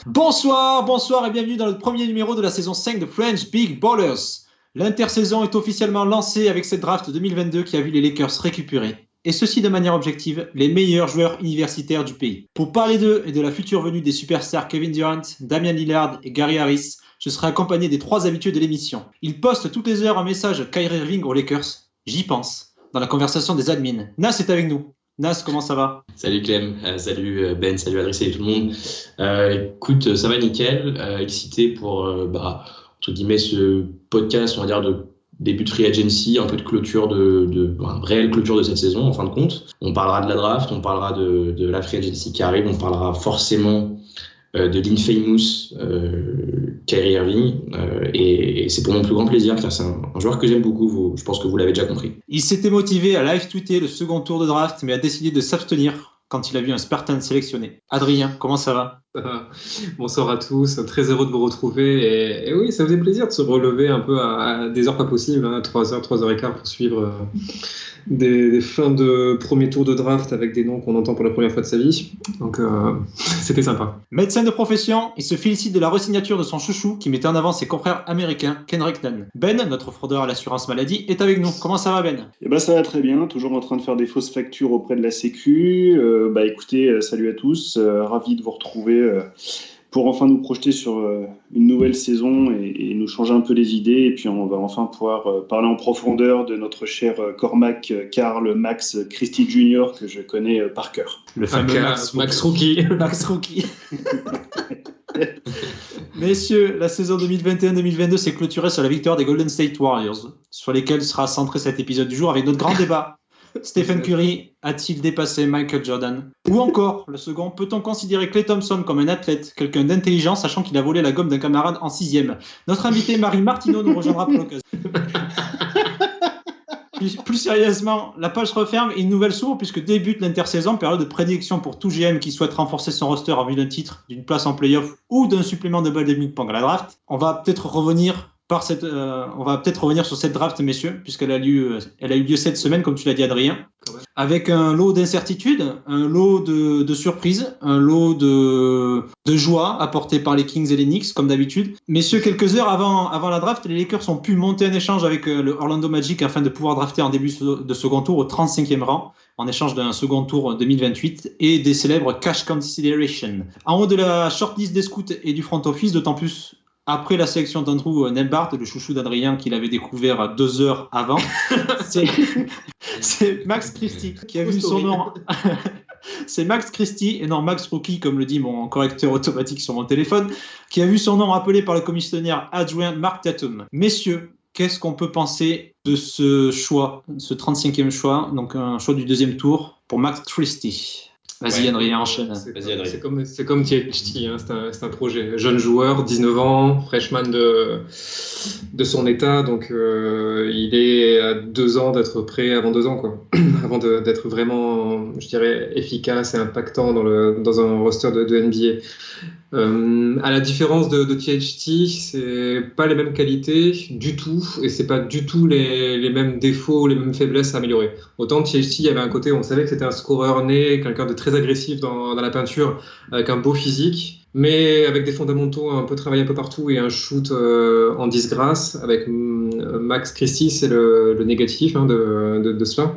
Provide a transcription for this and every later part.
Bonsoir et bienvenue dans le premier numéro de la saison 5 de French Big Ballers. L'intersaison est officiellement lancée avec cette draft 2022 qui a vu les Lakers récupérer, et ceci de manière objective, les meilleurs joueurs universitaires du pays. Pour parler d'eux et de la future venue des superstars Kevin Durant, Damian Lillard et Gary Harris, je serai accompagné des trois habitués de l'émission. Ils postent toutes les heures un message Kyrie Irving aux Lakers. J'y pense, dans la conversation des admins. Nas est avec nous. Nas, comment ça va ? Salut Clem, salut Ben, salut Adrien, salut tout le monde. Écoute, ça va nickel, excité pour entre guillemets ce podcast, on va dire de début de free agency, un peu de clôture réelle clôture de cette saison en fin de compte. On parlera de la draft, on parlera de la free agency qui arrive, on parlera forcément de l'infamous Kyrie Irving et c'est pour mon plus grand plaisir car c'est un joueur que j'aime beaucoup, je pense que vous l'avez déjà compris. Il s'était motivé à live tweeter le second tour de draft mais a décidé de s'abstenir quand il a vu un Spartan sélectionné. Adrien, comment ça va ? Bonsoir à tous, très heureux de vous retrouver et oui, ça faisait plaisir de se relever un peu à des heures pas possibles, 3h, 3h15 pour suivre des fins de premier tour de draft avec des noms qu'on entend pour la première fois de sa vie, donc c'était sympa. Médecin de profession, il se félicite de la resignature de son chouchou qui mettait en avant ses confrères américains, Kendrick Nunn. Ben, notre fraudeur à l'assurance maladie, est avec nous. Comment ça va Ben ? Ça va très bien, toujours en train de faire des fausses factures auprès de la Sécu. Écoutez, salut à tous, ravi de vous retrouver pour enfin nous projeter sur une nouvelle saison et nous changer un peu les idées. Et puis on va enfin pouvoir parler en profondeur de notre cher Cormac, Karl, Max, Christie Jr. que je connais par cœur. Le fameux Max Rookie. Max Rookie. Messieurs, la saison 2021-2022 s'est clôturée sur la victoire des Golden State Warriors, sur lesquels sera centré cet épisode du jour avec notre grand débat. Stephen Curry a-t-il dépassé Michael Jordan ? Ou encore, le second, peut-on considérer Klay Thompson comme un athlète, quelqu'un d'intelligent, sachant qu'il a volé la gomme d'un camarade en 6e ? Notre invité Marie Martineau nous rejoindra pour l'occasion. Plus sérieusement, la page se referme et une nouvelle s'ouvre puisque débute l'intersaison, période de prédilection pour tout GM qui souhaite renforcer son roster en vue d'un titre, d'une place en play-off ou d'un supplément de balle de ping-pong à la draft. On va peut-être revenir sur cette draft, messieurs, puisqu'elle a eu lieu cette semaine, comme tu l'as dit, Adrien, avec un lot d'incertitudes, un lot de surprises, un lot de joie apporté par les Kings et les Knicks, comme d'habitude. Messieurs, quelques heures avant la draft, les Lakers ont pu monter un échange avec le Orlando Magic afin de pouvoir drafter en début de second tour au 35e rang, en échange d'un second tour 2028 et des célèbres cash consideration. En haut de la shortlist des scouts et du front office, d'autant plus après la sélection d'Andrew Nembhard, le chouchou d'Adrien qu'il avait découvert 2 heures avant, c'est Max Christie qui a vu son nom. C'est Max Christie et non Max Rookie, comme le dit mon correcteur automatique sur mon téléphone, qui a vu son nom appelé par le commissionnaire adjoint Mark Tatum. Messieurs, qu'est-ce qu'on peut penser de ce choix, ce 35e choix, donc un choix du deuxième tour pour Max Christie ? Vas-y, Adrien, enchaîne. C'est comme THT, c'est un projet. Jeune joueur, 19 ans, freshman de son état, donc il est à 2 ans d'être prêt avant 2 ans, quoi. Avant d'être vraiment, je dirais, efficace et impactant dans un roster de NBA. À la différence de THT, c'est pas les mêmes qualités du tout et c'est pas du tout les mêmes défauts, les mêmes faiblesses à améliorer. Autant THT, il y avait un côté où on savait que c'était un scoreur né, quelqu'un de très agressif dans la peinture, avec un beau physique, mais avec des fondamentaux un peu travaillés un peu partout et un shoot en disgrâce. Avec Max Christie, c'est le négatif de cela.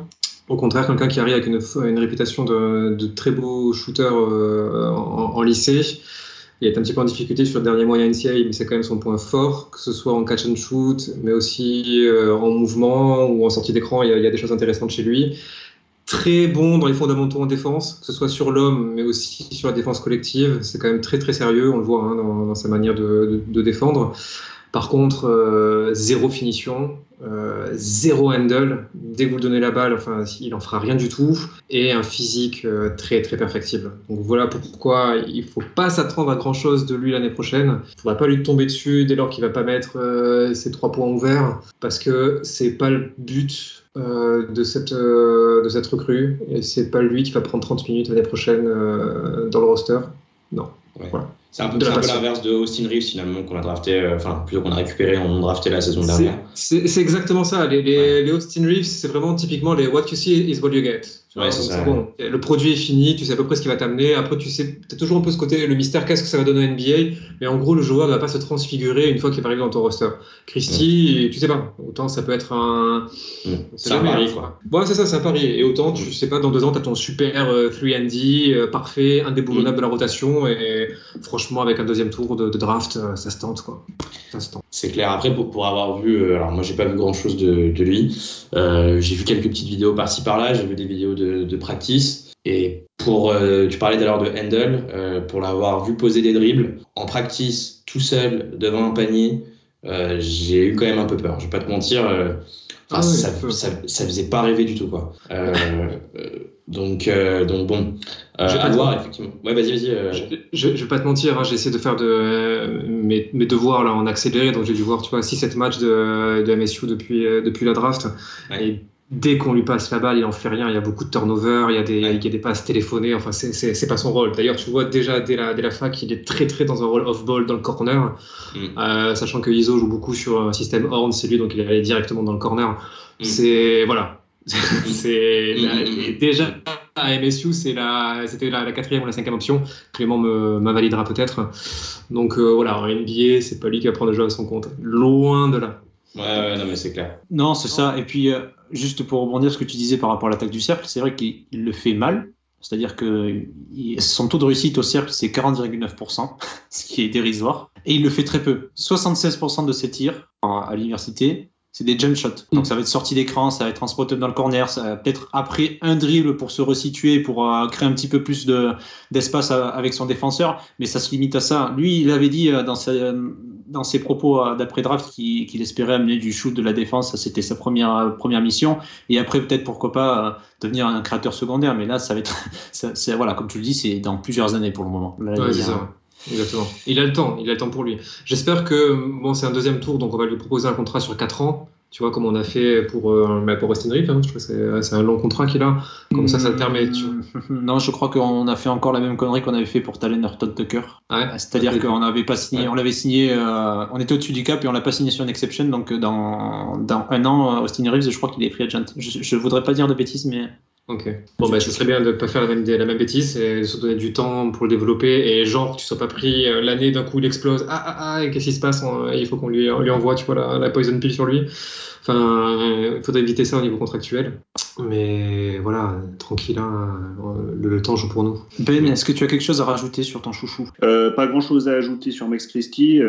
Au contraire, quelqu'un qui arrive avec une réputation de très beau shooter en lycée. Il est un petit peu en difficulté sur le dernier moyen NCAA, mais c'est quand même son point fort, que ce soit en catch and shoot, mais aussi en mouvement ou en sortie d'écran, il y a des choses intéressantes chez lui. Très bon dans les fondamentaux en défense, que ce soit sur l'homme, mais aussi sur la défense collective. C'est quand même très très sérieux, on le voit dans sa manière de défendre. Par contre, zéro finition, zéro handle. Dès que vous lui donnez la balle, il n'en fera rien du tout. Et un physique très très perfectible. Donc voilà pourquoi il ne faut pas s'attendre à grand chose de lui l'année prochaine. Il ne faudra pas lui tomber dessus dès lors qu'il ne va pas mettre ses 3 points ouverts. Parce que ce n'est pas le but de cette recrue. Et ce n'est pas lui qui va prendre 30 minutes l'année prochaine dans le roster. Non. Ouais. Voilà. C'est un peu l'inverse de Austin Reeves finalement qu'on a drafté, plutôt qu'on a récupéré, on a drafté la saison dernière. C'est exactement ça. Les Austin Reeves, c'est vraiment typiquement les what you see is what you get. Ouais, c'est ça. Bon. Le produit est fini, tu sais à peu près ce qui va t'amener. Après, tu sais, t'as toujours un peu ce côté, le mystère, qu'est-ce que ça va donner à NBA. Mais en gros, le joueur ne va pas se transfigurer une fois qu'il va arriver dans ton roster. Christie, tu sais pas. Autant ça peut être un. C'est un pari, quoi. Ouais, c'est ça, c'est un pari. Et autant, tu sais pas, dans 2 ans, t'as ton super 3&D parfait, indéboulonnable de la rotation. Et franchement, avec un deuxième tour de draft, ça se tente, quoi. Ça se tente. C'est clair. Après, pour avoir vu, alors moi, j'ai pas vu grand-chose de lui. J'ai vu quelques petites vidéos par-ci par-là. J'ai vu des vidéos de practice. Et tu parlais d'ailleurs de Handle, pour l'avoir vu poser des dribbles en practice tout seul devant un panier, j'ai eu quand même un peu peur. Je vais pas te mentir. Ça faisait pas rêver du tout, quoi. Donc bon, à voir, effectivement. Ouais, vas-y. Je vais pas te mentir, hein, j'ai essayé de faire mes devoirs là en accéléré, donc j'ai dû voir 6-7 matchs de MSU depuis la draft. Ouais. Et dès qu'on lui passe la balle, il en fait rien. Il y a beaucoup de turnover, il y a des passes téléphonées. Enfin, c'est pas son rôle. D'ailleurs, tu vois déjà dès la fac, il est très très dans un rôle off-ball dans le corner, sachant que Iso joue beaucoup sur un système Horn, c'est lui, donc il est allé directement dans le corner. C'est voilà. Déjà à MSU, c'était la 4e ou la 5e option. Clément m'invalidera peut-être. Donc voilà, en NBA, c'est pas lui qui va prendre le jeu à son compte. Loin de là. Ouais, non, mais c'est clair. Non, c'est ça. Et puis, juste pour rebondir sur ce que tu disais par rapport à l'attaque du cercle, c'est vrai qu'il le fait mal. C'est-à-dire que son taux de réussite au cercle, c'est 40,9%, ce qui est dérisoire. Et il le fait très peu. 76% de ses tirs à l'université, c'est des jump shots. Donc ça va être sorti d'écran, ça va être en spot-up dans le corner, ça va peut-être après un dribble pour se resituer, pour créer un petit peu plus d'espace avec son défenseur, mais ça se limite à ça. Lui, il avait dit dans ses propos d'après-draft qu'il espérait amener du shoot de la défense, c'était sa première mission, et après peut-être pourquoi pas devenir un créateur secondaire, mais là ça va être, voilà, comme tu le dis, c'est dans plusieurs années pour le moment. Là, ouais, c'est ça. Exactement. Il a le temps pour lui. J'espère que, c'est un deuxième tour, donc on va lui proposer un contrat sur 4 ans. Tu vois, comme on a fait pour Austin Reeves, hein. Je crois que c'est un long contrat qu'il a. Comme ça te permet. Non, je crois qu'on a fait encore la même connerie qu'on avait fait pour Talen Horton-Tucker. Ouais. C'est-à-dire qu'on n'avait pas signé, on l'avait signé, on était au-dessus du cap et on l'a pas signé sur une exception. Donc dans 1 an, Austin Reeves, je crois qu'il est free agent. Je voudrais pas dire de bêtises, mais. Ok. Bon, ce serait bien de ne pas faire la même bêtise et de se donner du temps pour le développer et genre, tu ne sois pas pris l'année d'un coup, il explose. Et qu'est-ce qui se passe? Il faut qu'on lui envoie, tu vois, la poison pill sur lui. Enfin, il faudrait éviter ça au niveau contractuel. Mais voilà, tranquille, hein, le temps joue pour nous. Ben, est-ce que tu as quelque chose à rajouter sur ton chouchou? Pas grand-chose à ajouter sur Max Christie.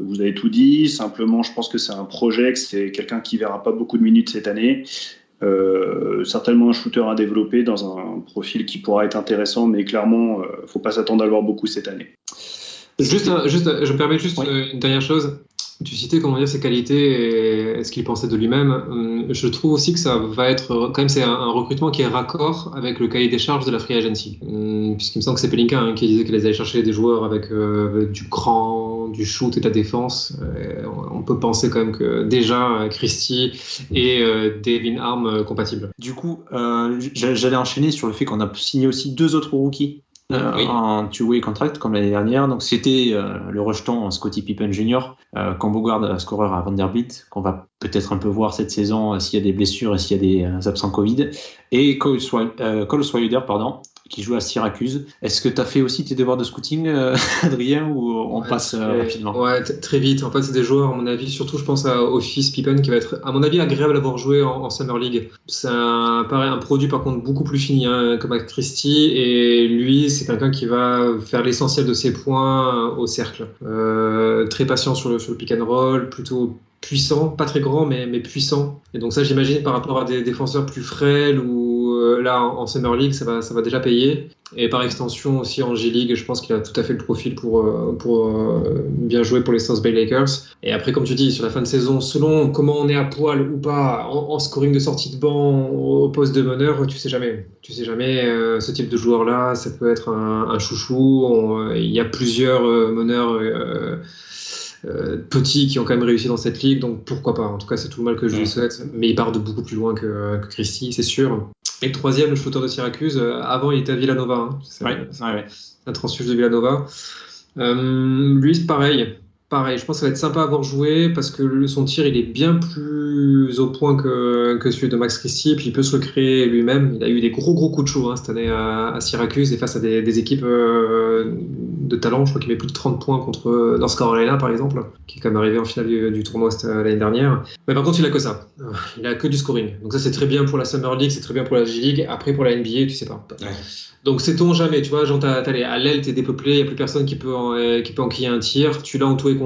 Vous avez tout dit. Simplement, je pense que c'est un projet, que c'est quelqu'un qui verra pas beaucoup de minutes cette année. Certainement un shooter à développer dans un profil qui pourra être intéressant, mais clairement, faut pas s'attendre à le voir beaucoup cette année. Je me permets juste une dernière chose. Tu citais ses qualités et ce qu'il pensait de lui-même. Je trouve aussi que ça va être quand même, c'est un recrutement qui est raccord avec le cahier des charges de la free agency, puisqu'il me semble que c'est Pelinka qui disait qu'il allait chercher des joueurs avec du cran, du shoot et de la défense. On peut penser quand même que déjà Christie et Devin Arm compatibles. Du coup, j'allais enchaîner sur le fait qu'on a signé aussi 2 autres rookies en two-way contract comme l'année dernière. Donc c'était le rejeton Scottie Pippen Jr., combo guard scoreur à Vanderbilt, qu'on va peut-être un peu voir cette saison s'il y a des blessures et s'il y a des absents Covid, et Cole Swider, qui joue à Syracuse. Est-ce que tu as fait aussi tes devoirs de scouting, Adrien, ou on passe rapidement? Ouais, très vite. En fait, c'est des joueurs, à mon avis, surtout je pense au fils Pippen, qui va être, à mon avis, agréable à avoir joué en Summer League. C'est un produit, par contre, beaucoup plus fini, comme Max Christie, et lui, c'est quelqu'un qui va faire l'essentiel de ses points au cercle. Très patient sur le pick and roll, plutôt puissant, pas très grand, mais puissant. Et donc ça, j'imagine, par rapport à des défenseurs plus frêles ou là en Summer League, ça va déjà payer. Et par extension aussi en G-League, je pense qu'il a tout à fait le profil pour bien jouer pour les South Bay Lakers. Et après, comme tu dis, sur la fin de saison, selon comment on est à poil ou pas, en scoring de sortie de banc, au poste de meneur, tu sais jamais. Tu sais jamais, ce type de joueur-là, ça peut être un chouchou. Il y a plusieurs meneurs petits qui ont quand même réussi dans cette ligue, donc pourquoi pas. En tout cas, c'est tout le mal que je lui souhaite, mais il part de beaucoup plus loin que Christie, c'est sûr. Et le troisième, le shooter de Syracuse, avant il était à Villanova, c'est un transfuge de Villanova. Lui, c'est pareil, pareil, je pense que ça va être sympa à avoir joué parce que son tir, il est bien plus au point que celui de Max Christie, puis il peut se le créer lui-même. Il a eu des gros coups de chaud cette année à Syracuse et face à des équipes de talent. Je crois qu'il met plus de 30 points contre North Carolina, par exemple, qui est quand même arrivé en finale du tournoi l'année dernière. Mais par contre, il a que ça. Il a que du scoring. Donc ça, c'est très bien pour la Summer League, c'est très bien pour la G-League. Après, pour la NBA, tu sais pas. Ouais. Donc sait-on jamais, tu vois, genre à l'aile, t'es dépeuplé, il n'y a plus personne qui peut enquiller un tir, tu l'as en tout et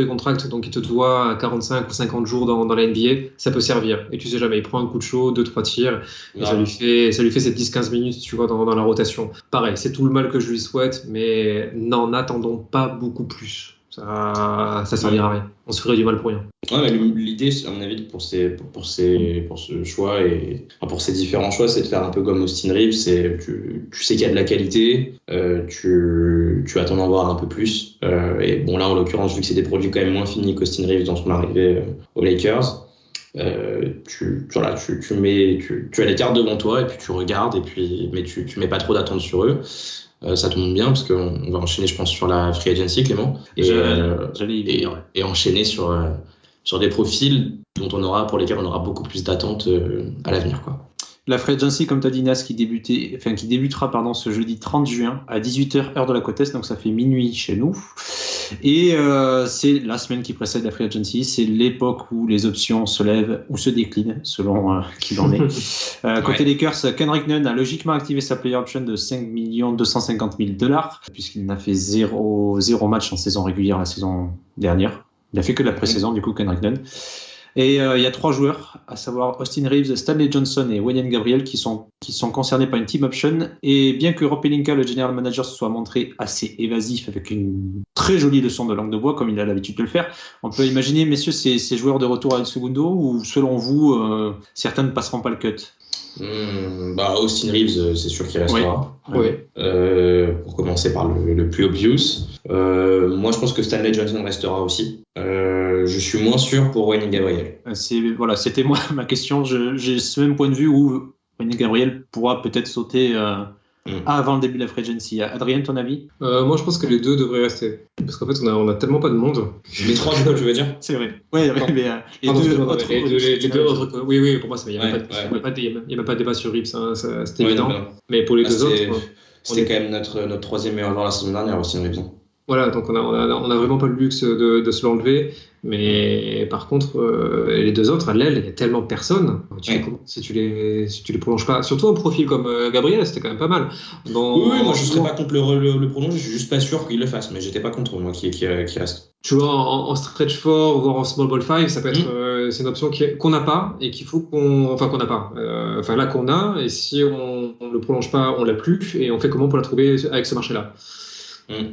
contract, donc il te doit 45 ou 50 jours dans la NBA, ça peut servir. Et tu sais jamais, il prend un coup de chaud, 2-3 tirs, et ça lui fait ces 10-15 minutes, tu vois, dans la rotation. Pareil, c'est tout le mal que je lui souhaite, mais n'en attendons pas beaucoup plus. Ça servira à rien. On se ferait du mal pour rien. Ouais, mais l'idée, à mon avis, pour ce choix et pour ces différents choix, c'est de faire un peu comme Austin Reeves. Tu sais qu'il y a de la qualité, tu attends d'en voir un peu plus. Et bon, là, en l'occurrence, vu que c'est des produits quand même moins finis qu'Austin Reeves dans son arrivée aux Lakers, tu as les cartes devant toi et puis tu regardes, mais tu mets pas trop d'attente sur eux. Ça tombe bien parce qu'on va enchaîner, je pense, sur la free agency, Clément, et enchaîner sur des profils pour lesquels on aura beaucoup plus d'attentes à l'avenir, quoi. La free agency, comme tu as dit, Nas, qui débutera ce jeudi 30 juin à 18h heure de la côte Est, donc ça fait minuit chez nous. Et c'est la semaine qui précède la free agency, c'est l'époque où les options se lèvent ou se déclinent, selon qui l'en est. Côté Lakers, Kendrick Nunn a logiquement activé sa player option de 5 250 000 $, puisqu'il n'a fait zéro match en saison régulière la saison dernière. Il a fait que la pré-saison, du coup, Kendrick Nunn. Et il y a 3 joueurs, à savoir Austin Reeves, Stanley Johnson et Wenyen Gabriel, qui sont concernés par une team option. Et bien que Rob Pelinka, le general manager, se soit montré assez évasif avec une très jolie leçon de langue de bois, comme il a l'habitude de le faire, on peut imaginer, messieurs, ces joueurs de retour à El Segundo, ou selon vous, certains ne passeront pas le cut? Austin Reeves, c'est sûr qu'il restera. Oui. Pour commencer par le plus obvious. Moi, je pense que Stanley Johnson restera aussi. Je suis moins sûr pour Wenyen Gabriel. C'était moi ma question. J'ai ce même point de vue où Wenyen Gabriel pourra peut-être sauter avant le début de la free agency. Adrien, ton avis? Moi, je pense que les deux devraient rester. Parce qu'en fait, on a tellement pas de monde. Les 3 joueurs, tu veux dire? C'est vrai. Ouais, mais les deux autres. Oui, pour moi, il n'y a même pas de débat sur Rips, c'était évident. Mais pour les deux autres. C'était quand même notre troisième meilleur joueur la saison dernière aussi, Rips. Voilà, donc on a vraiment pas le luxe de se l'enlever. Mais par contre, les deux autres, à l'aile, il y a tellement de personnes. Si tu les prolonges pas, surtout un profil comme Gabriel, c'était quand même pas mal. Oui, moi je serais pas contre le prolonger, je suis juste pas sûr qu'il le fasse, mais j'étais pas contre moi qui reste. Tu vois, en stretch 4, voire en small ball 5, ça peut être c'est une option qu'on n'a pas et qu'il faut qu'on n'a pas. Là qu'on a, et si on le prolonge pas, on l'a plus, et on fait comment pour la trouver avec ce marché-là.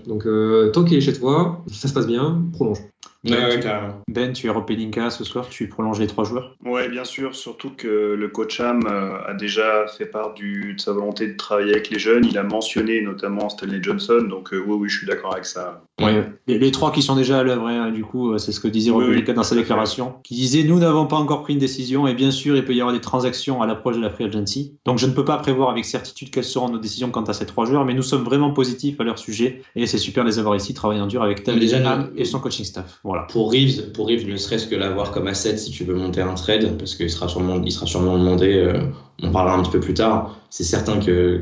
Donc tant qu'il est chez toi, ça se passe bien, prolonge. Ben, tu es Rob Pelinka ce soir, tu prolonges les 3 joueurs? Ouais, bien sûr, surtout que le coach Ham a déjà fait part de sa volonté de travailler avec les jeunes. Il a mentionné notamment Stanley Johnson, donc oui, je suis d'accord avec ça. Ouais. Les 3 qui sont déjà à l'œuvre, du coup, c'est ce que disait Rob Pelinka dans sa déclaration, qui disait: nous n'avons pas encore pris une décision, et bien sûr, il peut y avoir des transactions à l'approche de la free agency. Donc je ne peux pas prévoir avec certitude quelles seront nos décisions quant à ces 3 joueurs, mais nous sommes vraiment positifs à leur sujet, et c'est super de les avoir ici, travaillant dur avec Ham et son coaching staff. Voilà. Pour Reeves, ne serait-ce que l'avoir comme asset si tu veux monter un trade, parce qu'il sera sûrement demandé, on parlera un petit peu plus tard, c'est certain que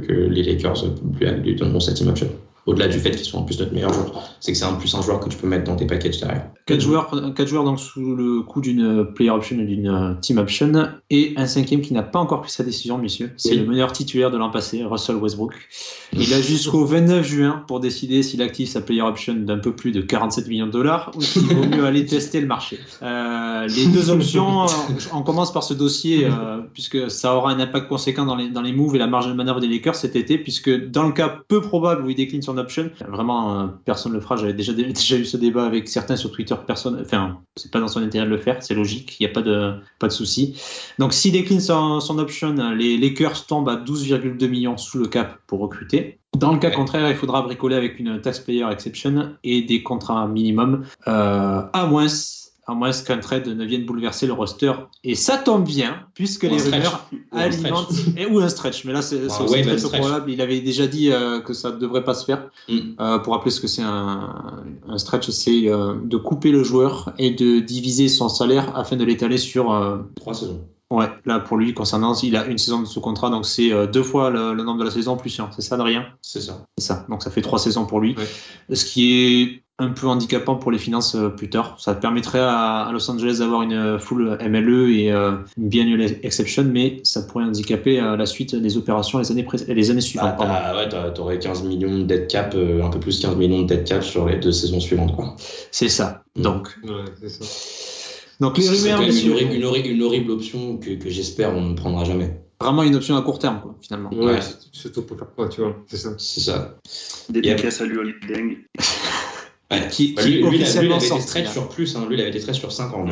les Lakers lui donneront cette team option. Au-delà du fait qu'ils sont en plus notre meilleur joueur, c'est que c'est un joueur que tu peux mettre dans tes packages derrière. 4 joueurs donc sous le coup d'une player option et d'une team option, et un 5e qui n'a pas encore pris sa décision, messieurs. C'est le meneur titulaire de l'an passé, Russell Westbrook. Il a jusqu'au 29 juin pour décider s'il active sa player option d'un peu plus de 47 millions de $, ou s'il vaut mieux aller tester le marché. Les 2 options, on commence par ce dossier, puisque ça aura un impact conséquent dans les moves et la marge de manœuvre des Lakers cet été, puisque dans le cas peu probable où il décline son option, vraiment personne ne le fera. J'avais déjà eu ce débat avec certains sur Twitter. C'est pas dans son intérêt de le faire, c'est logique, il n'y a pas de souci. Donc s'il décline son option, les Lakers tombent à 12,2 millions sous le cap pour recruter. Dans le cas contraire, il faudra bricoler avec une taxpayer exception et des contrats minimum, à moins à moins qu'un trade ne vienne bouleverser le roster. Et ça tombe bien, puisque les rumeurs alimentent... Ou un stretch, mais là c'est aussi très peu probable. Il avait déjà dit que ça ne devrait pas se faire. Pour rappeler ce que c'est un stretch, c'est de couper le joueur et de diviser son salaire afin de l'étaler sur 3 saisons. Ouais, là pour lui, concernant, il a une saison de sous contrat, donc c'est 2 fois le nombre de la saison plus 1, c'est ça, Adrien ? C'est ça. C'est ça, donc ça fait 3 saisons pour lui. Ouais. Ce qui est un peu handicapant pour les finances plus tard. Ça permettrait à Los Angeles d'avoir une full MLE et une biannual exception, mais ça pourrait handicaper la suite des opérations les années suivantes. T'aurais 15 millions de dead cap, un peu plus 15 millions de dead cap sur les 2 saisons suivantes, quoi. C'est ça, donc. Ouais, c'est ça. Donc les rumeurs, une horrible option que j'espère on ne prendra jamais. Vraiment une option à court terme, quoi, finalement. Ouais. Surtout pour faire quoi, tu vois. C'est ça. Dédicace à lui, Deng. Qui lui, officiellement il avait été trade sur plus, lui il avait été trade sur 5 ans.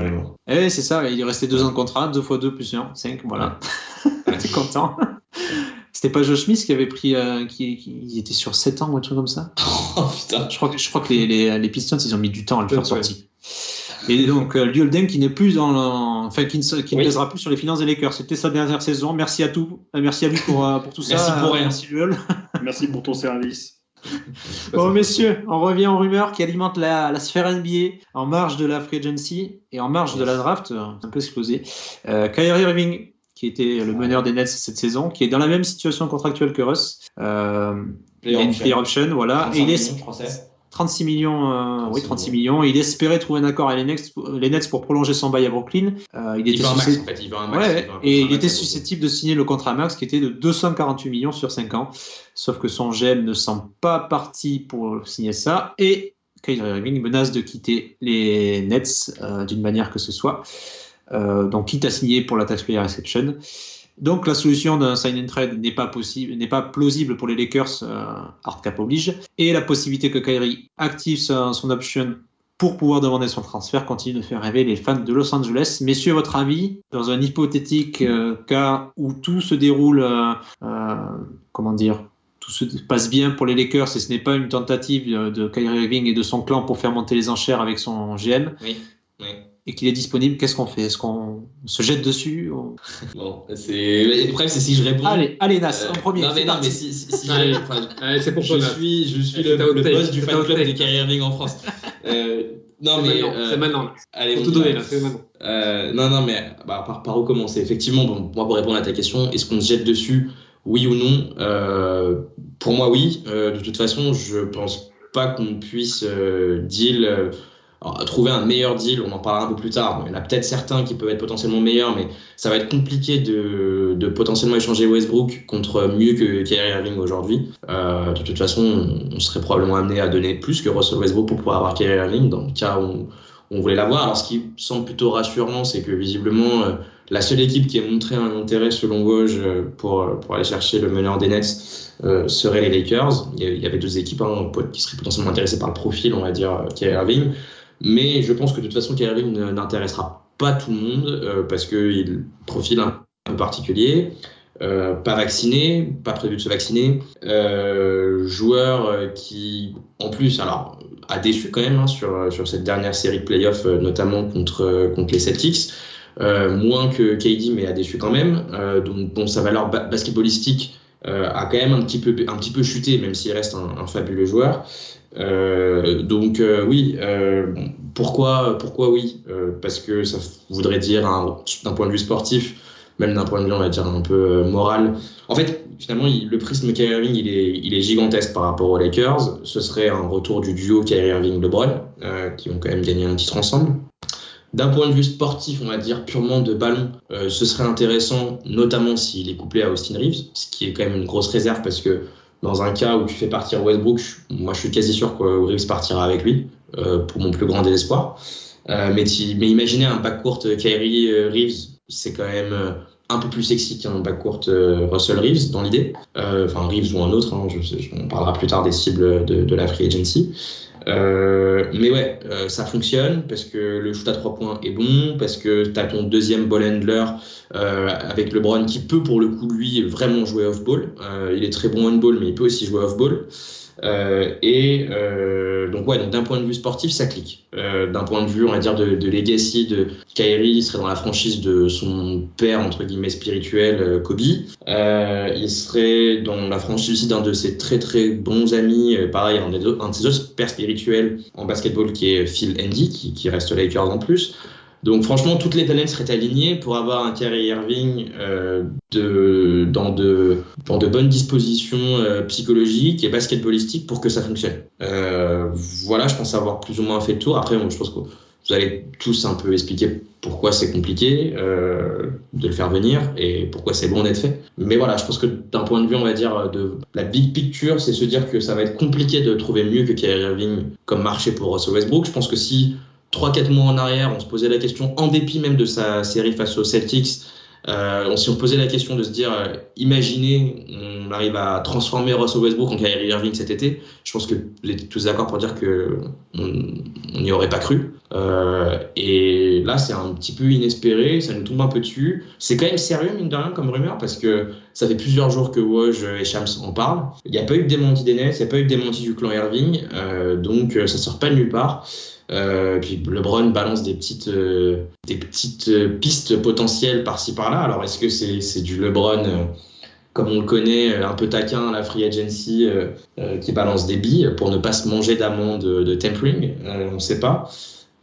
C'est ça, il est resté 2 ans de contrat, 2 x 2 plus 1, 5, voilà. T'es content. C'était pas Josh Smith qui avait pris, qui était sur 7 ans ou un truc comme ça. Oh putain. Je crois que les Pistons ils ont mis du temps à le faire sortir. Et donc, Luol Deng qui n'est plus qui ne pèsera plus sur les finances des Lakers. C'était sa dernière saison. Merci à lui pour tout ça. Merci pour rien. Merci Luol. Merci pour ton service. Bon, messieurs, on revient aux rumeurs qui alimentent la sphère NBA en marge de la free agency et en marge de la draft, un peu explosé. Kyrie Irving, qui était le meneur des Nets cette saison, qui est dans la même situation contractuelle que Russ. Il a une player option, voilà. Et il est 36 millions, 36 millions. Il espérait trouver un accord avec les Nets pour prolonger son bail à Brooklyn. Il veut un max, en fait. Il veut un max. Il était susceptible de signer le contrat max qui était de 248 millions sur 5 ans. Sauf que son GM ne semble pas parti pour signer ça. Et Kyrie Irving menace de quitter les Nets d'une manière que ce soit. Donc, quitte à signer pour la taxpayer exception. Donc la solution d'un sign and trade n'est pas plausible pour les Lakers, hard cap oblige, et la possibilité que Kyrie active son option pour pouvoir demander son transfert continue de faire rêver les fans de Los Angeles. Messieurs, votre avis, dans un hypothétique cas où tout se déroule, tout se passe bien pour les Lakers et ce n'est pas une tentative de Kyrie Irving et de son clan pour faire monter les enchères avec son GM. Oui. Et qu'il est disponible, qu'est-ce qu'on fait ? Est-ce qu'on se jette dessus ? Bon, le problème c'est si je réponds. Allez Nas, en premier. Non mais si c'est pour je suis le boss du fan club de Kyrie Irving en France. C'est maintenant. Allez, pour tout donner là, c'est maintenant. Par où commencer ? Effectivement, moi pour répondre à ta question, est-ce qu'on se jette dessus ? Oui ou non ? Pour moi, oui. De toute façon, je pense pas qu'on puisse trouver un meilleur deal, on en parlera un peu plus tard. Il y en a peut-être certains qui peuvent être potentiellement meilleurs, mais ça va être compliqué de potentiellement échanger Westbrook contre mieux que Kyrie Irving aujourd'hui. De toute façon, on serait probablement amené à donner plus que Russell Westbrook pour pouvoir avoir Kyrie Irving dans le cas où on voulait l'avoir. Alors ce qui semble plutôt rassurant, c'est que visiblement la seule équipe qui a montré un intérêt selon Woj pour aller chercher le meneur des Nets serait les Lakers. Il y avait 2 équipes qui seraient potentiellement intéressées par le profil, on va dire, Kyrie Irving. Mais je pense que de toute façon, Kyrie Irving n'intéressera pas tout le monde parce qu'il a un profil un peu particulier, pas vacciné, pas prévu de se vacciner, joueur qui, en plus, a déçu quand même sur cette dernière série de playoffs, notamment contre les Celtics, moins que KD, mais a déçu quand même. Donc sa valeur basketballistique a quand même un petit peu chuté, même s'il reste un fabuleux joueur. Oui. Pourquoi oui parce que ça voudrait dire d'un point de vue sportif, même d'un point de vue on va dire un peu moral. En fait, finalement, le prisme Kyrie Irving il est gigantesque par rapport aux Lakers. Ce serait un retour du duo Kyrie Irving-LeBron qui ont quand même gagné un titre ensemble. D'un point de vue sportif, on va dire purement de ballon, ce serait intéressant, notamment s'il est couplé à Austin Reeves, ce qui est quand même une grosse réserve parce que dans un cas où tu fais partir Westbrook, moi je suis quasi sûr que Reeves partira avec lui, pour mon plus grand désespoir. Mais imaginez un backcourt Kyrie-Reeves, c'est quand même un peu plus sexy qu'un backcourt Russell-Reeves dans l'idée. Reeves ou un autre, on parlera plus tard des cibles de la free agency. Ça fonctionne parce que le shoot à 3 points est bon, parce que tu as ton deuxième ball handler avec LeBron qui peut pour le coup lui vraiment jouer off-ball. Il est très bon on-ball mais il peut aussi jouer off-ball. Donc d'un point de vue sportif ça clique. d'un point de vue, on va dire, de legacy de Kyrie. Il serait dans la franchise de son père, entre guillemets, spirituel, Kobe. Il serait dans la franchise aussi d'un de ses très très bons amis, pareil, un de ses autres pères spirituels en basketball, qui est Phil Andy, qui reste Lakers en plus. Donc franchement, toutes les planètes seraient alignées pour avoir un Kyrie Irving dans de bonnes dispositions psychologiques et basketballistiques pour que ça fonctionne. Voilà, je pense avoir plus ou moins fait le tour. Après, je pense que vous allez tous un peu expliquer pourquoi c'est compliqué de le faire venir et pourquoi c'est bon d'être fait. Mais voilà, je pense que d'un point de vue, on va dire, de la big picture, c'est se dire que ça va être compliqué de trouver mieux que Kyrie Irving comme marché pour Russell Westbrook. Je pense que si 3-4 mois en arrière, on se posait la question, en dépit même de sa série face aux Celtics, si on se posait la question de se dire, imaginez, on arrive à transformer Russell Westbrook en Kyrie Irving cet été, je pense que vous êtes tous d'accord pour dire qu'on n'y aurait pas cru. Et là, c'est un petit peu inespéré, ça nous tombe un peu dessus. C'est quand même sérieux, mine de rien, comme rumeur, parce que ça fait plusieurs jours que Woj et Shams en parlent. Il n'y a pas eu de démenti des Nets, il n'y a pas eu de démenti du clan Irving, donc ça sort pas de nulle part. Puis LeBron balance des petites pistes potentielles par-ci par-là. Alors est-ce que c'est du LeBron comme on le connaît, un peu taquin à la free agency, qui balance des billes pour ne pas se manger d'amende de tempering, on ne sait pas.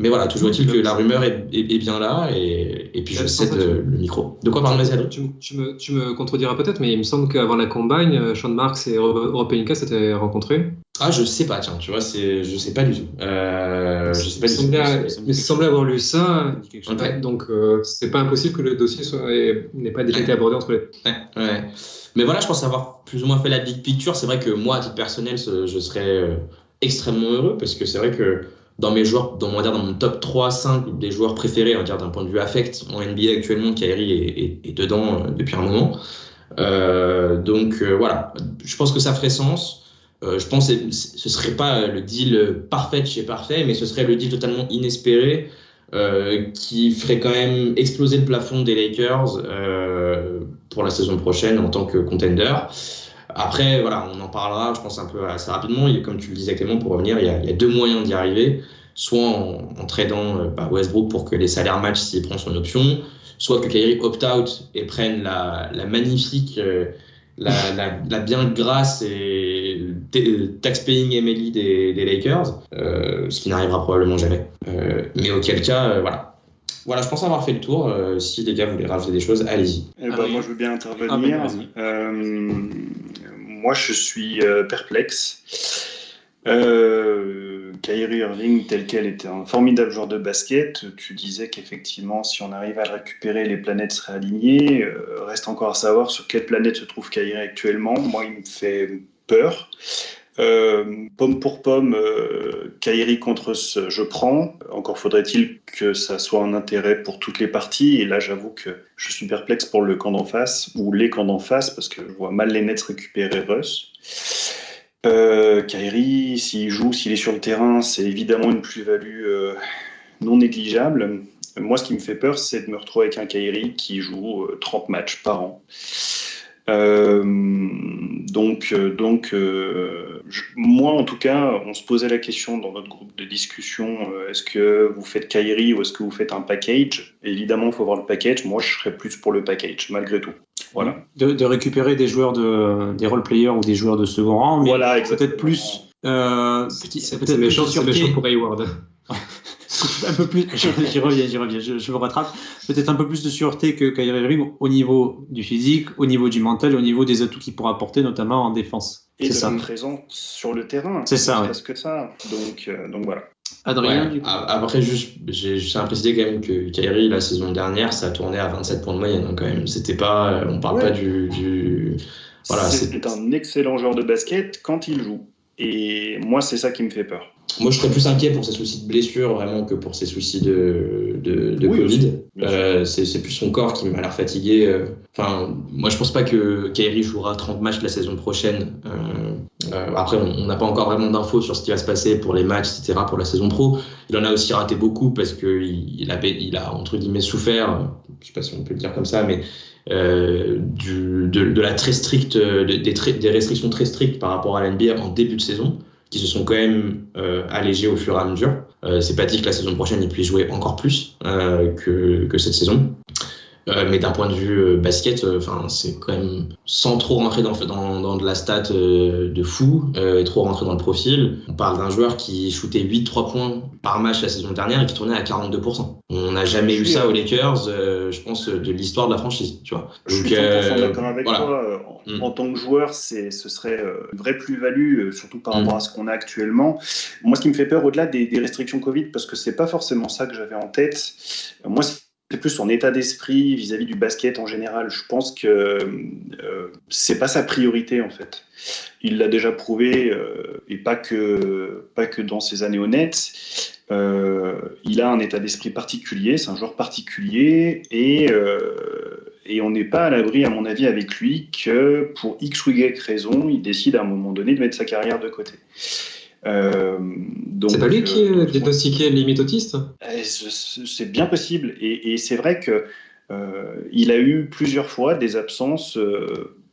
Mais voilà, toujours est-il que la rumeur est bien là, et puis je cède le micro. De quoi parle Mazal ? Tu me contrediras peut-être, mais il me semble qu'avant la combine, Sean Marks et Rob Pelinka s'étaient rencontrés. Ah, je sais pas, tiens, tu vois, je sais pas du tout. Je sais pas du tout. Il semblait avoir lu ça, Okay. donc c'est pas impossible que le dossier n'ait pas déjà été abordé entre les... Ouais. Mais voilà, je pense avoir plus ou moins fait la big picture. C'est vrai que moi, à titre personnel, je serais extrêmement heureux, parce que c'est vrai que dans mes joueurs, dans mon top 3-5 des joueurs préférés, on va dire d'un point de vue affect en NBA actuellement, Kyrie est dedans depuis un moment. Donc voilà, je pense que ça ferait sens. Je pense que ce serait pas le deal parfait de chez parfait, mais ce serait le deal totalement inespéré qui ferait quand même exploser le plafond des Lakers pour la saison prochaine en tant que contender. Après, voilà, on en parlera, je pense, un peu assez rapidement. Et comme tu le disais actuellement, pour revenir, il y a deux moyens d'y arriver. Soit en tradant Westbrook pour que les salaires matchent s'il prend son option, soit que Kyrie opt-out et prenne la magnifique, la bien grasse et tax-paying MLE des Lakers, ce qui n'arrivera probablement jamais. Mais auquel cas, voilà. Voilà, je pense avoir fait le tour. Si les gars voulaient rajouter des choses, allez-y. Moi, je veux bien intervenir. Moi, je suis perplexe. Kyrie Irving, tel quel, était un formidable joueur de basket. Tu disais qu'effectivement, si on arrive à le récupérer, les planètes seraient alignées. Reste encore à savoir sur quelle planète se trouve Kyrie actuellement. Moi, il me fait peur. Pomme pour pomme, Kyrie contre ce, je prends. Encore faudrait-il que ça soit un intérêt pour toutes les parties. Et là, j'avoue que je suis perplexe pour le camp d'en face, ou les camps d'en face, parce que je vois mal les Nets récupérer Russ. Kyrie, s'il joue, s'il est sur le terrain, c'est évidemment une plus-value non négligeable. Moi, ce qui me fait peur, c'est de me retrouver avec un Kyrie qui joue 30 matchs par an. Moi, en tout cas, on se posait la question dans notre groupe de discussion, est-ce que vous faites Kyrie ou est-ce que vous faites un package ? Évidemment, il faut voir le package. Moi, je serais plus pour le package, malgré tout. Voilà. De récupérer des joueurs des role-players ou des joueurs de second rang, mais voilà, peut-être plus... c'est méchant pour Hayward. Un peu plus, j'y reviens, je me rattrape. Peut-être un peu plus de sûreté que Kyrie Irving au niveau du physique, au niveau du mental, au niveau des atouts qu'il pourra apporter, notamment en défense. Et de présence sur le terrain. C'est ça, parce que ça. Donc voilà. Adrien, ouais, du coup. Après, j'ai à préciser quand même que Kyrie, la saison dernière, ça tournait à 27 points de moyenne, hein, quand même. C'était pas, on parle pas du... Voilà, c'est un excellent joueur de basket quand il joue. Et moi, c'est ça qui me fait peur. Moi, je serais plus inquiet pour ses soucis de blessure vraiment que pour ses soucis de Covid. C'est plus son corps qui m'a l'air fatigué. Moi, je pense pas que Kyrie jouera 30 matchs la saison prochaine. Après, on n'a pas encore vraiment d'infos sur ce qui va se passer pour les matchs, etc., pour la saison pro. Il en a aussi raté beaucoup parce qu'il a entre guillemets souffert, je sais pas si on peut le dire comme ça, mais de la très stricte, des restrictions très strictes par rapport à la NBA en début de saison. qui se sont quand même allégés au fur et à mesure. C'est pas dit que la saison prochaine, ils puissent jouer encore plus que cette saison. Mais d'un point de vue basket, c'est quand même, sans trop rentrer dans de la stat de fou et trop rentrer dans le profil, on parle d'un joueur qui shootait 8-3 points par match la saison dernière et qui tournait à 42%. On n'a jamais eu ça aux Lakers, je pense, de l'histoire de la franchise. Tu vois. Je suis 100% d'accord avec toi. En tant que joueur, ce serait une vraie plus-value, surtout par rapport à ce qu'on a actuellement. Moi, ce qui me fait peur, au-delà des restrictions Covid, parce que c'est pas forcément ça que j'avais en tête, moi, c'est plus son état d'esprit vis-à-vis du basket en général. Je pense que c'est pas sa priorité en fait. Il l'a déjà prouvé et pas que dans ses années honnêtes. Il a un état d'esprit particulier, c'est un joueur particulier et on n'est pas à l'abri, à mon avis, avec lui que pour X ou Y raison, il décide à un moment donné de mettre sa carrière de côté. C'est pas lui qui est diagnostiqué limite autiste ? C'est bien possible et c'est vrai que il a eu plusieurs fois des absences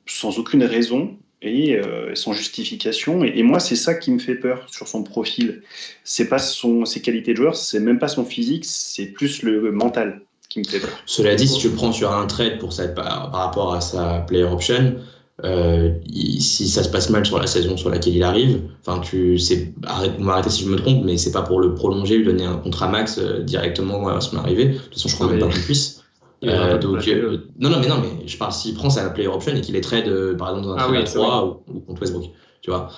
sans aucune raison et sans justification et moi c'est ça qui me fait peur sur son profil. C'est pas ses qualités de joueur, c'est même pas son physique, c'est plus le mental qui me fait peur. Cela dit, si tu le prends sur un trade par rapport à sa player option, si ça se passe mal sur la saison sur laquelle il arrive, vous m'arrêtez si je me trompe, mais c'est pas pour le prolonger, lui donner un contrat max directement à son arrivée. De toute façon, je crois même pas qu'on puisse. Non, mais je parle s'il prend sa player option et qu'il est trade par exemple dans un trade à 3 ou contre Westbrook, tu vois.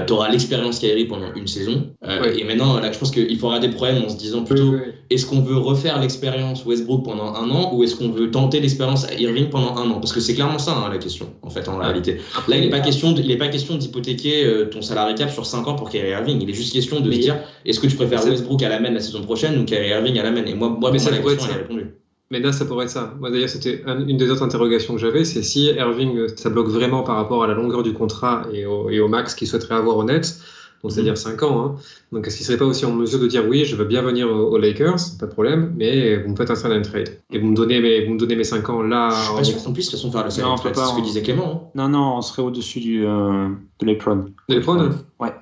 Tu auras l'expérience Kyrie pendant une saison et maintenant là je pense qu'il faudra des problèmes en se disant plutôt est-ce qu'on veut refaire l'expérience Westbrook pendant un an ou est-ce qu'on veut tenter l'expérience Irving pendant un an, parce que c'est clairement ça la question en fait en réalité. Là il n'est pas question d'hypothéquer ton salary cap sur 5 ans pour Kyrie Irving, il est juste question de se dire est-ce que tu préfères Westbrook à la main la saison prochaine ou Kyrie Irving à la main, et moi la question elle est répondue. Mais là, ça pourrait être ça. Moi, d'ailleurs, c'était une des autres interrogations que j'avais, c'est si Irving, ça bloque vraiment par rapport à la longueur du contrat et au max qu'il souhaiterait avoir au net, donc c'est-à-dire 5 ans. Hein. Donc, est-ce qu'il ne serait pas aussi en mesure de dire oui, je veux bien venir aux Lakers, pas de problème, mais vous me faites un salary trade et vous me donnez mes 5 ans là. Je suis pas sûr qu'on puisse de toute façon faire le salary trade, c'est ce que disait Clément. Non, on serait au-dessus de l'Epron. De l'Epron ? Ouais.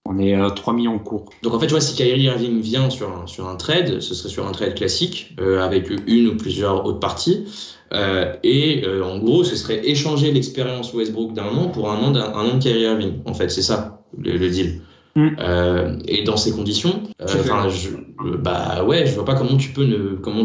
On est à 3 millions de cours. Donc en fait, tu vois, si Kyrie Irving vient sur un trade, ce serait sur un trade classique avec une ou plusieurs autres parties. En gros, ce serait échanger l'expérience Westbrook d'un an pour un an de Kyrie Irving. En fait, c'est ça le deal. Et dans ces conditions, je vois pas comment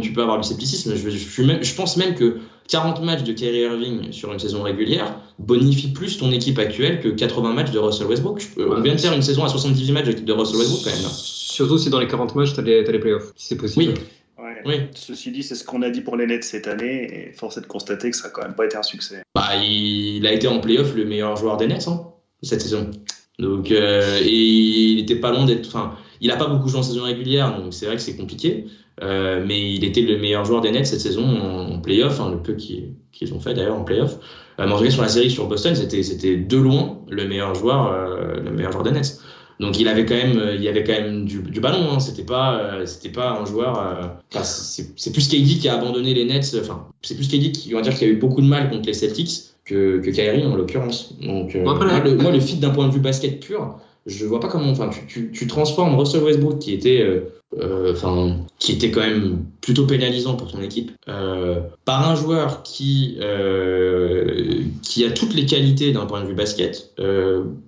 tu peux avoir du scepticisme. Je pense même que 40 matchs de Kyrie Irving sur une saison régulière bonifie plus ton équipe actuelle que 80 matchs de Russell Westbrook. On vient de faire une saison à 78 matchs de Russell Westbrook quand même. Là. Surtout si dans les 40 matchs, t'as les playoffs, si c'est possible. Oui. Ceci dit, c'est ce qu'on a dit pour les Nets cette année, et force est de constater que ça n'a quand même pas été un succès. Il a été en playoff le meilleur joueur des Nets cette saison. Donc, et il était pas loin d'être. Il a pas beaucoup joué en saison régulière, donc c'est vrai que c'est compliqué. Mais il était le meilleur joueur des Nets cette saison en playoff, le peu qu'ils ont fait d'ailleurs en playoff. Mais en tout cas, sur la série sur Boston, c'était de loin le meilleur joueur des Nets. Donc il avait quand même du ballon. C'était pas un joueur. C'est plus KD qui a abandonné les Nets. C'est plus KD qui va dire qu'il a eu beaucoup de mal contre les Celtics que Kyrie en l'occurrence. Donc moi le fit d'un point de vue basket pur, je vois pas comment. Tu transformes Russell Westbrook qui était quand même plutôt pénalisant pour ton équipe par un joueur qui a toutes les qualités d'un point de vue basket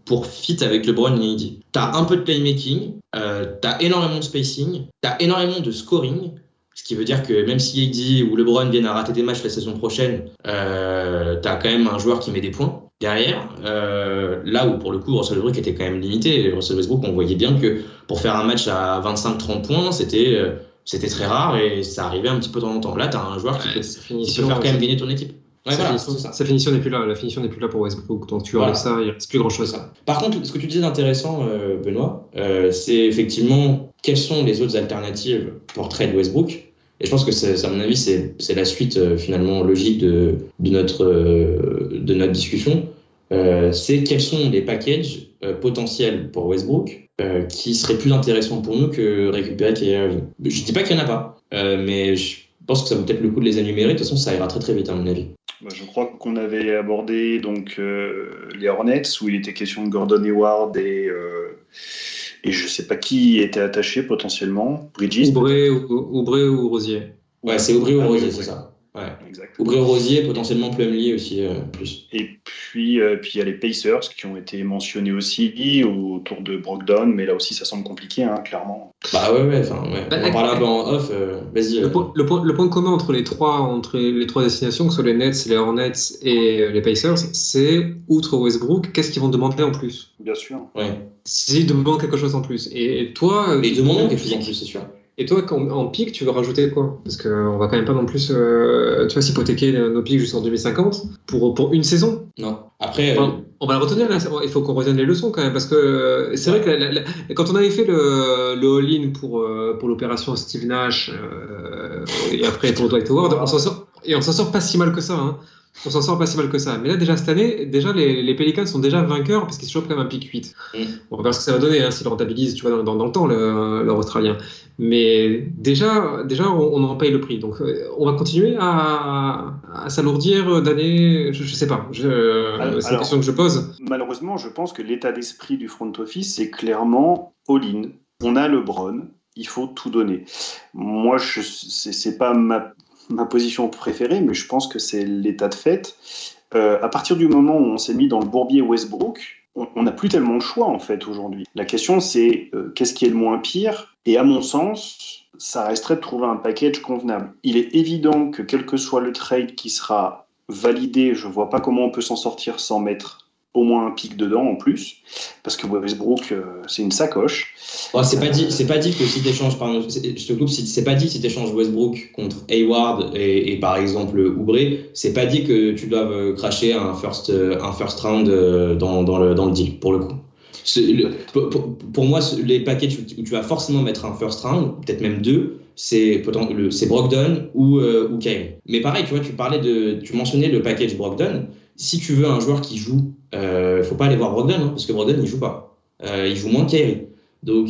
pour fit avec LeBron et AD. T'as un peu de playmaking, t'as énormément de spacing, t'as énormément de scoring. Ce qui veut dire que même si AD ou LeBron viennent à rater des matchs la saison prochaine, t'as quand même un joueur qui met des points derrière. Là où pour le coup Russell Westbrook était quand même limité. Russell Westbrook, on voyait bien que pour faire un match à 25-30 points, c'était très rare et ça arrivait un petit peu de temps en temps. Là, t'as un joueur qui peut faire quand même gagner ton équipe. Sa finition n'est plus là. La finition n'est plus là pour Westbrook. Donc tu enlèves ça, il ne reste plus grand-chose. Par contre, ce que tu disais d'intéressant, Benoît, c'est effectivement quelles sont les autres alternatives pour trade Westbrook. Et je pense que à mon avis, c'est la suite finalement logique de notre discussion. C'est quels sont les packages potentiels pour Westbrook qui seraient plus intéressants pour nous que récupérer Kyrie Irving. Je dis pas qu'il n'y en a pas, mais je pense que ça vaut peut-être le coup de les énumérer. De toute façon, ça ira très très vite à mon avis. Je crois qu'on avait abordé donc les Hornets où il était question de Gordon Hayward et je sais pas qui était attaché potentiellement. Bridges. Oubre ou Rosier. Ouais, c'est Oubre ou Rosier, c'est ça. Ouais. Exactement. Oubre Rosier, potentiellement Plumlee aussi plus. Et puis il y a les Pacers qui ont été mentionnés aussi autour de Brogdon, mais là aussi ça semble compliqué, hein, clairement. Bah ouais. On en parlait un peu en off. Vas-y. Le point commun entre les trois destinations, que ce soit les Nets, les Hornets et les Pacers, c'est, outre Westbrook, qu'est-ce qu'ils vont demander en plus? Bien sûr. Ouais. S'ils demandent quelque chose en plus. Et toi... Ils demandent quelque chose en plus, c'est sûr. Et toi, en pic, tu veux rajouter quoi? Parce qu'on va quand même pas non plus s'hypothéquer nos pics jusqu'en 2050 pour une saison. Non. Après, on va le retenir, là. Il faut qu'on retienne les leçons quand même. Parce que c'est vrai que quand on avait fait le all-in pour l'opération Steve Nash et après pour Dwight Howard, on s'en sort pas si mal que ça. Hein. On s'en sort pas si mal que ça. Mais là, déjà cette année, les Pelicans sont déjà vainqueurs parce qu'ils se chopent quand même un pic 8. On va voir ce que ça va donner hein, s'ils rentabilisent, tu vois, dans le temps, leur Australien. Mais déjà, on en paye le prix. Donc, on va continuer à s'alourdir d'années. Je sais pas. C'est une question que je pose. Malheureusement, je pense que l'état d'esprit du front office, c'est clairement all-in. On a LeBron, il faut tout donner. Moi, c'est pas ma position préférée, mais je pense que c'est l'état de fait. À partir du moment où on s'est mis dans le bourbier Westbrook, on n'a plus tellement de choix en fait aujourd'hui. La question c'est qu'est-ce qui est le moins pire? Et à mon sens, ça resterait de trouver un package convenable. Il est évident que quel que soit le trade qui sera validé, je vois pas comment on peut s'en sortir sans mettre au moins un pic dedans en plus, parce que Westbrook c'est une sacoche. Oh, c'est pas dit que si t'échanges, pardon, je te coupe, c'est pas dit si t'échanges Westbrook contre Hayward et par exemple Oubre, c'est pas dit que tu doives cracher un first round dans le deal pour le coup. Pour moi, les packages où tu vas forcément mettre un first round, peut-être même deux, c'est Brogdon ou Kyrie. Mais pareil, tu vois, tu mentionnais le package Brogdon. Si tu veux un joueur qui joue, faut pas aller voir Brogdon, hein, parce que Brogdon il joue pas. Il joue moins que Kyrie. Donc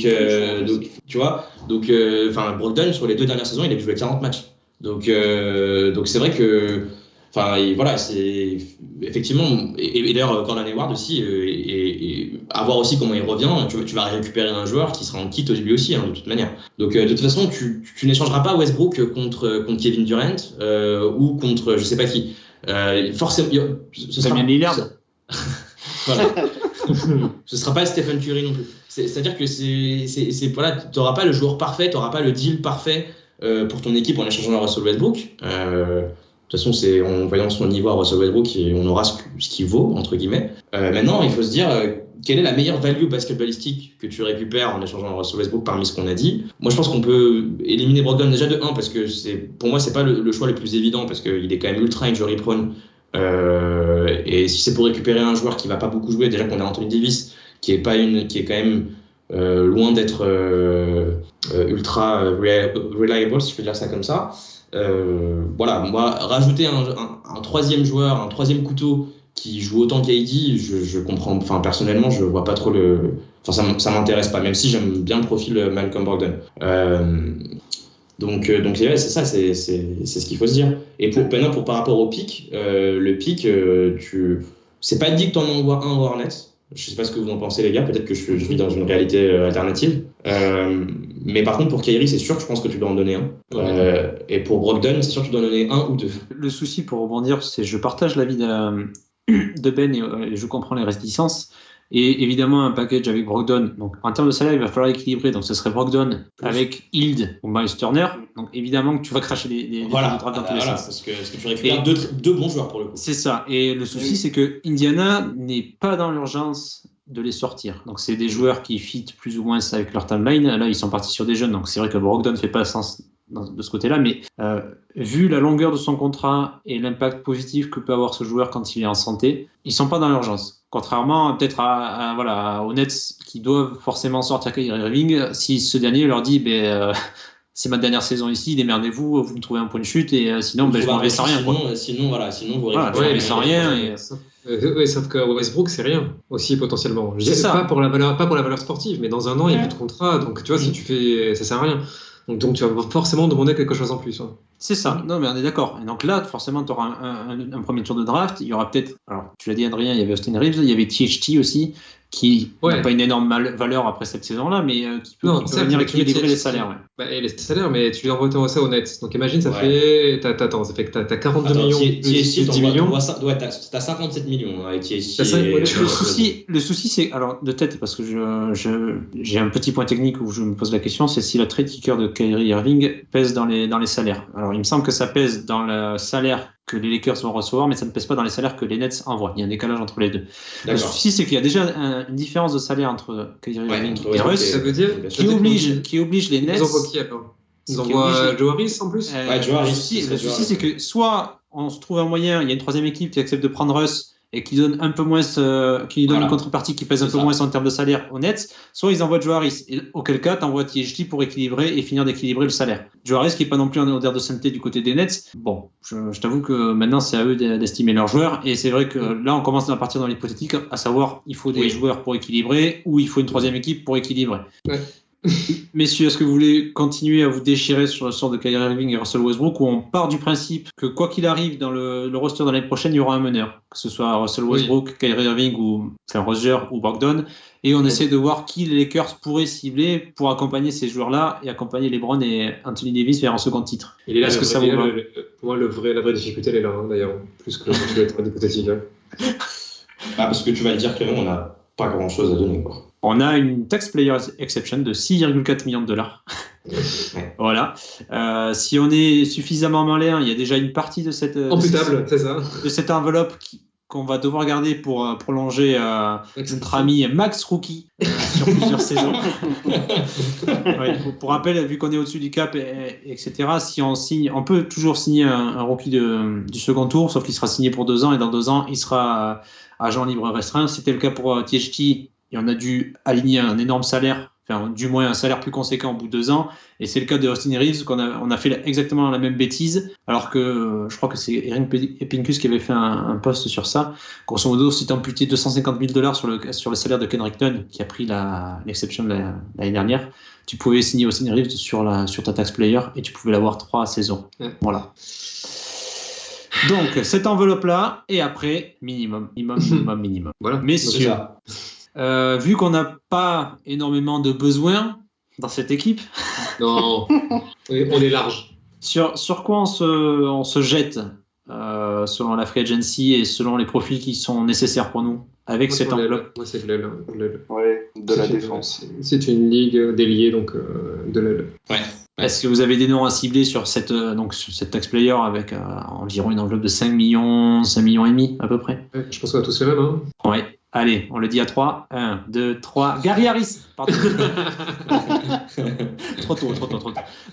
tu vois, Brogdon sur les 2 dernières saisons, il a joué 40 matchs. Donc c'est vrai que, voilà, c'est effectivement, et d'ailleurs Gordon Hayward aussi, et à voir aussi comment il revient. Tu vas récupérer un joueur qui sera en kit lui aussi, hein, de toute manière. Donc de toute façon, tu n'échangeras pas Westbrook contre Kevin Durant ou contre je sais pas qui. Forcément, ce sera Lillard. Voilà. Ce sera pas Stephen Curry non plus. C'est-à-dire que voilà, tu n'auras pas le joueur parfait, tu n'auras pas le deal parfait pour ton équipe en échangeant à Russell Westbrook. De toute façon, en voyant son niveau à Russell Westbrook, on aura ce qu'il vaut, entre guillemets. Maintenant, il faut se dire quelle est la meilleure value basketballistique que tu récupères en échangeant à Russell Westbrook parmi ce qu'on a dit. Moi, je pense qu'on peut éliminer Brogdon déjà de 1 parce que pour moi, c'est pas le choix le plus évident parce qu'il est quand même ultra injury prone. Et si c'est pour récupérer un joueur qui va pas beaucoup jouer, déjà qu'on a Anthony Davis qui est quand même loin d'être ultra reliable, si je peux dire ça comme ça. Voilà, moi rajouter un troisième joueur, un troisième couteau qui joue autant qu'AD, je comprends, personnellement je vois pas trop ça m'intéresse pas, même si j'aime bien le profil Malcolm Brogdon. Donc c'est ça, c'est ce qu'il faut se dire. Et par rapport au pic, le pic, c'est pas dit que t'en envoies un aux Hornets. Je sais pas ce que vous en pensez les gars, peut-être que je vis dans une réalité alternative. Mais par contre pour Kyrie, c'est sûr que je pense que tu dois en donner un. Et pour Brogdon, c'est sûr que tu dois en donner 1 ou 2. Le souci pour rebondir, c'est je partage l'avis de Ben et je comprends les réticences. Et évidemment, un package avec Brogdon. Donc, en termes de salaire, il va falloir équilibrer. Donc, ce serait Brogdon avec Hield ou Miles Turner. Donc, évidemment que tu vas cracher des voilà, dans tous les sens. Parce que tu récupères deux bons joueurs pour le coup. C'est ça. Et le souci, c'est que Indiana n'est pas dans l'urgence de les sortir. Donc, c'est des joueurs qui fit plus ou moins avec leur timeline. Là, ils sont partis sur des jeunes. Donc, c'est vrai que Brogdon ne fait pas sens de ce côté-là. Mais vu la longueur de son contrat et l'impact positif que peut avoir ce joueur quand il est en santé, ils ne sont pas dans l'urgence. Contrairement peut-être aux Nets qui doivent forcément sortir Kyrie Irving, si ce dernier leur dit c'est ma dernière saison ici, démerdez-vous, vous me trouvez un point de chute et sinon je m'en vais sans rien. Sinon vous récupérez sans rien. Sauf que Westbrook c'est rien aussi potentiellement. Je dis pas pour la valeur sportive, mais dans un an il n'y a plus de contrat, donc tu vois si tu fais ça sert à rien. Donc tu vas forcément demander quelque chose en plus. Hein. C'est ça, non mais on est d'accord. Et donc là, forcément, tu auras un premier tour de draft. Il y aura peut-être, alors tu l'as dit Adrien, il y avait Austin Reeves, il y avait THT aussi, qui n'a pas une énorme valeur après cette saison-là, mais qui peut venir équilibrer les salaires. Ouais. Bah, et les salaires, mais tu lui envoies ça au net. Donc imagine, ça fait. Ça fait que t'as 42 millions. THT, 10 millions. T'as 57 millions avec THT. Le souci, c'est, alors de tête, parce que j'ai un petit point technique où je me pose la question, c'est si la trade kicker de Kyrie Irving pèse dans les salaires. Alors il me semble que ça pèse dans le salaire que les Lakers vont recevoir, mais ça ne pèse pas dans les salaires que les Nets envoient. Il y a un décalage entre les deux. Le souci, c'est qu'il y a déjà une différence de salaire entre Kyrie Irving et Russ, ça veut dire qui oblige les Nets. Ils envoient qui alors? Ils envoient Joe Harris en plus. Joe Harris. Le souci, c'est que soit on se trouve un moyen, il y a une troisième équipe qui accepte de prendre Russ et qui donne un peu moins, qui donne une contrepartie qui pèse un peu moins en termes de salaire au Nets, soit ils envoient Joe Harris. Et auquel cas, tu envoies THT pour équilibrer et finir d'équilibrer le salaire. Joe Harris qui n'est pas non plus en odeur de sainteté du côté des Nets. Bon, je t'avoue que maintenant c'est à eux d'estimer leurs joueurs. Et c'est vrai que là, on commence à partir dans l'hypothétique, à savoir il faut des joueurs pour équilibrer ou il faut une troisième équipe pour équilibrer. Ouais. Messieurs, est-ce que vous voulez continuer à vous déchirer sur le sort de Kyrie Irving et Russell Westbrook, ou on part du principe que quoi qu'il arrive dans le roster de l'année prochaine, il y aura un meneur, que ce soit Russell Westbrook, Kyrie Irving ou Rozier ou Brogdon, et on essaie de voir qui les Lakers pourraient cibler pour accompagner ces joueurs-là et accompagner LeBron et Anthony Davis vers un second titre. Et là, pour moi, la vraie difficulté, elle est là, d'ailleurs, plus que le hypothétique. Parce que tu vas le dire que nous, on n'a pas grand-chose à donner, quoi. On a une tax player exception de 6,4 millions de dollars. Voilà. Si on est suffisamment malin, il y a déjà une partie de cette c'est ça. De cette enveloppe qu'on va devoir garder pour prolonger notre ami Max Rookie sur plusieurs saisons. Pour rappel, vu qu'on est au-dessus du cap, etc., si on signe, on peut toujours signer un rookie du second tour, sauf qu'il sera signé pour 2 ans, et dans 2 ans, il sera agent libre restreint. C'était le cas pour THT. Et on a dû aligner un énorme salaire, enfin du moins un salaire plus conséquent au bout de 2 ans. Et c'est le cas de Austin Reeves, on a fait exactement la même bêtise, alors que je crois que c'est Erin Pincus qui avait fait un post sur ça. Grosso modo, si tu amputais $250,000 sur le salaire de Kendrick Nunn, qui a pris l'exception l'année dernière, tu pouvais signer Austin Reeves sur ta tax player et tu pouvais l'avoir 3 saisons. Voilà. Donc, cette enveloppe-là, et après, minimum. Voilà. Messieurs, vu qu'on n'a pas énormément de besoins dans cette équipe, non, on est large. Sur quoi on se jette selon la free agency et selon les profils qui sont nécessaires pour nous avec cette enveloppe? Moi, c'est de l'aile. De la défense. C'est une ligue déliée, donc de l'aile. Ouais. Est-ce que vous avez des noms à cibler sur cette tax player avec environ une enveloppe de 5 millions et demi à peu près? Je pense qu'on a tous les mêmes. Hein. Ouais. Allez, on le dit à 3. 1, 2, 3. Gary Harris. Pardon. Trop tôt.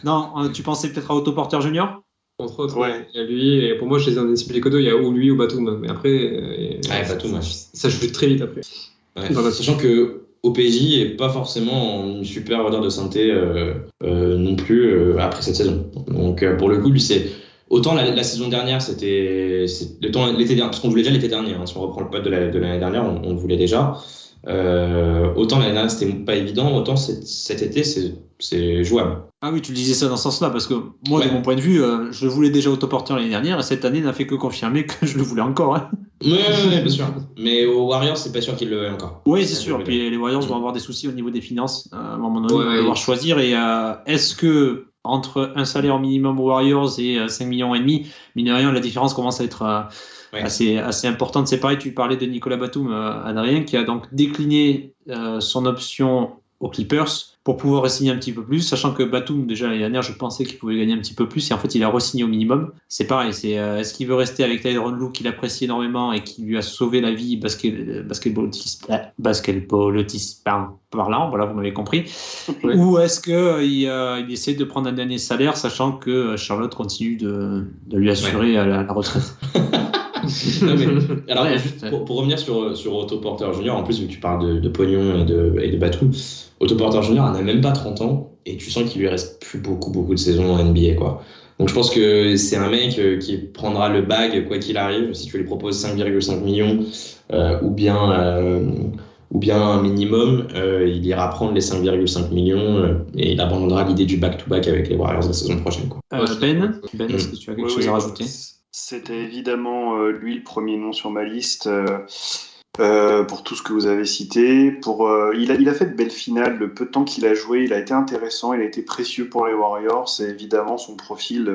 Non, tu pensais peut-être à Otto Porter Jr. Entre autres, il y a lui, et pour moi, je les ai ciblés que 2, il y a ou lui ou Batum. Mais après, Batum, ça joue très vite après. Sachant que OPJ n'est pas forcément en une super odeur de sainteté non plus après cette saison. Donc pour le coup, lui, c'est autant la saison dernière, c'était l'été dernier, parce qu'on voulait déjà l'été dernier. Si on reprend le pote de l'année dernière, on le voulait déjà. Autant l'année dernière, c'était pas évident, autant cet été, c'est jouable. Ah oui, tu disais ça dans ce sens-là, parce que moi, de mon point de vue, je voulais déjà Otto Porter l'année dernière, et cette année n'a fait que confirmer que je le voulais encore. Hein. Oui, bien sûr. Mais aux Warriors, c'est pas sûr qu'ils le veulent encore. Oui, c'est sûr. Puis les Warriors vont avoir des soucis au niveau des finances. À un moment donné, ils vont devoir choisir. Et est-ce que entre un salaire minimum aux Warriors et 5 millions et demi, mine de rien, la différence commence à être assez importante. C'est pareil, tu parlais de Nicolas Batum, Adrien, qui a donc décliné son option aux Clippers pour pouvoir re-signer un petit peu plus, sachant que Batum, déjà l'année dernière, je pensais qu'il pouvait gagner un petit peu plus, et en fait, il a re-signé au minimum. C'est pareil, est-ce qu'il veut rester avec Tyronn Lue, qu'il apprécie énormément et qui lui a sauvé la vie basketballiste parlant, voilà, vous m'avez compris, ou est-ce qu'il essaie de prendre un dernier salaire, sachant que Charlotte continue de lui assurer la retraite? Non, mais, alors, pour revenir sur Otto Porter Jr., en plus, vu que tu parles de pognon et de Batum, Otto Porter Jr. n'a même pas 30 ans et tu sens qu'il lui reste plus beaucoup de saisons en NBA, quoi. Donc je pense que c'est un mec qui prendra le bag quoi qu'il arrive, si tu lui proposes 5,5 millions ou bien ou bien un minimum, il ira prendre les 5,5 millions et il abandonnera l'idée du back-to-back avec les Warriors la saison prochaine. Quoi. Ben, est-ce que tu as quelque chose à rajouter? C'était évidemment lui le premier nom sur ma liste. Pour tout ce que vous avez cité, il a fait de belles finales. Le peu de temps qu'il a joué, il a été intéressant, il a été précieux pour les Warriors. Et évidemment, son profil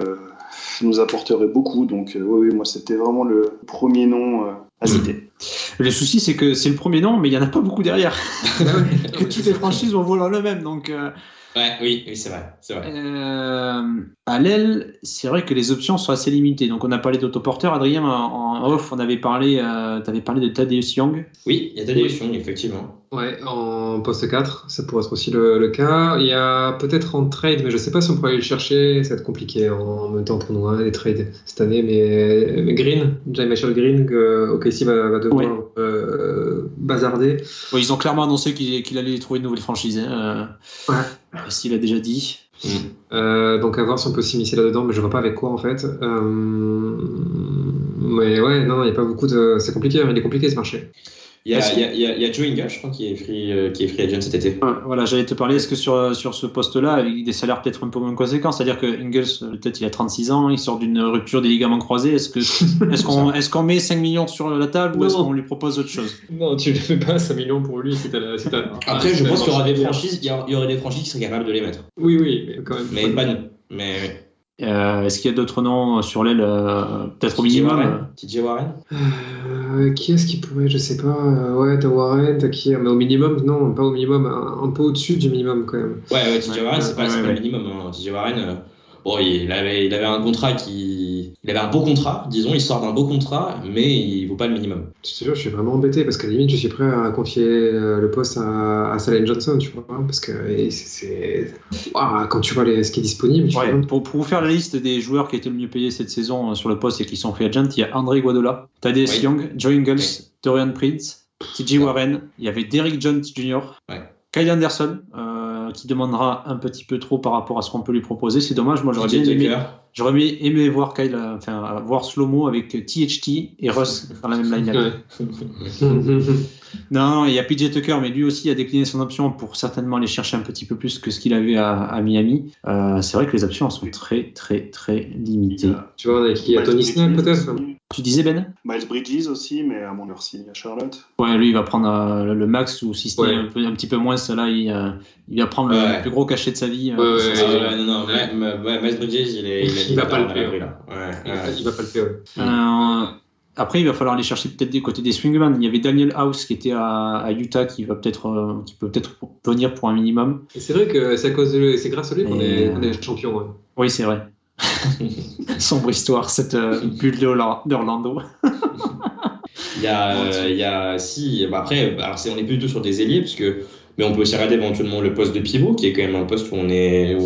nous apporterait beaucoup. Donc, oui, moi, c'était vraiment le premier nom à citer. Le souci, c'est que c'est le premier nom, mais il n'y en a pas beaucoup derrière. Que toutes les franchises vont vouloir le même. Donc, oui, c'est vrai. À l'aile, c'est vrai que les options sont assez limitées. Donc, on a parlé d'autoporteur. Adrien, en off, on avait parlé, t'avais parlé de Thaddeus Young. Oui, il y a Thaddeus Young, effectivement. Ouais, en poste 4, ça pourrait être aussi le cas. Il y a peut-être en trade, mais je ne sais pas si on pourrait aller le chercher. Ça va être compliqué en même temps pour nous, les trades cette année. Mais Green, Michael Green, OKC va devoir bazarder. Ouais, ils ont clairement annoncé qu'il allait trouver une nouvelle franchise. S'il a déjà dit. Donc à voir si on peut s'immiscer là-dedans, mais je vois pas avec quoi en fait. Mais ouais, non, il n'y a pas beaucoup de. C'est compliqué, il est compliqué ce marché. Il y a Joe Ingles, je crois, qui est free agent cet été. Voilà, j'allais te parler. Est-ce que sur ce poste-là, avec des salaires peut-être un peu moins conséquents, c'est-à-dire que Ingles, peut-être il a 36 ans, il sort d'une rupture des ligaments croisés, est-ce qu'on met 5 millions sur la table ou est-ce qu'on lui propose autre chose? Non, tu ne fais pas 5 millions pour lui. Après, je pense qu'il y aura des franchises, il y aurait des franchises qui seraient capables de les mettre. Oui, mais quand même. Mais pas nous. Mais... est-ce qu'il y a d'autres noms sur l'aile, peut-être au minimum? TJ Warren. Qui est-ce qui pourrait, je sais pas. Ouais, t'as Warren, t'as qui? Mais au minimum, non, pas au minimum, un peu au-dessus du minimum quand même. Ouais, TJ Warren, c'est pas le minimum. TJ Warren, il avait un contrat il avait un beau contrat, disons, il sort d'un beau contrat, mais il vaut pas le minimum. Je te jure, je suis vraiment embêté parce qu'à la limite, je suis prêt à confier le poste à Saleh Johnson, tu vois, parce que quand tu vois ce qui est disponible. Pour vous faire la liste des joueurs qui étaient le mieux payés cette saison sur le poste et qui sont free agent, il y a André Iguodala, Thaddeus Young, Joe Ingles, Taurean Prince, TJ Warren, il y avait Derrick Jones Jr., Kyle Anderson, qui demandera un petit peu trop par rapport à ce qu'on peut lui proposer. C'est dommage, moi j'aurais bien aimé voir voir Slow-Mo avec THT et Russ dans la même line-up. Non, il y a PJ Tucker, mais lui aussi a décliné son option pour certainement aller chercher un petit peu plus que ce qu'il avait à Miami. C'est vrai que les options sont très très très limitées. Tu vois, avec qui? Tony Snell peut-être? Tu disais Ben? Miles Bridges aussi, mais à mon merci à Charlotte. Ouais, lui il va prendre le max, ou si c'était un petit peu moins, là il va prendre le plus gros cachet de sa vie. Miles Bridges, il va pas le faire. Il va pas le faire. Après, il va falloir aller chercher peut-être des côtés des swingman. Il y avait Daniel House qui était à Utah qui peut peut-être venir pour un minimum. Et c'est vrai que c'est grâce à lui qu'on est champion. Ouais. Oui, c'est vrai. Sombre histoire, cette bulle d'Orlando. Après, on est plutôt sur des ailiers, mais on peut aussi regarder éventuellement le poste de pivot, qui est quand même un poste où on est.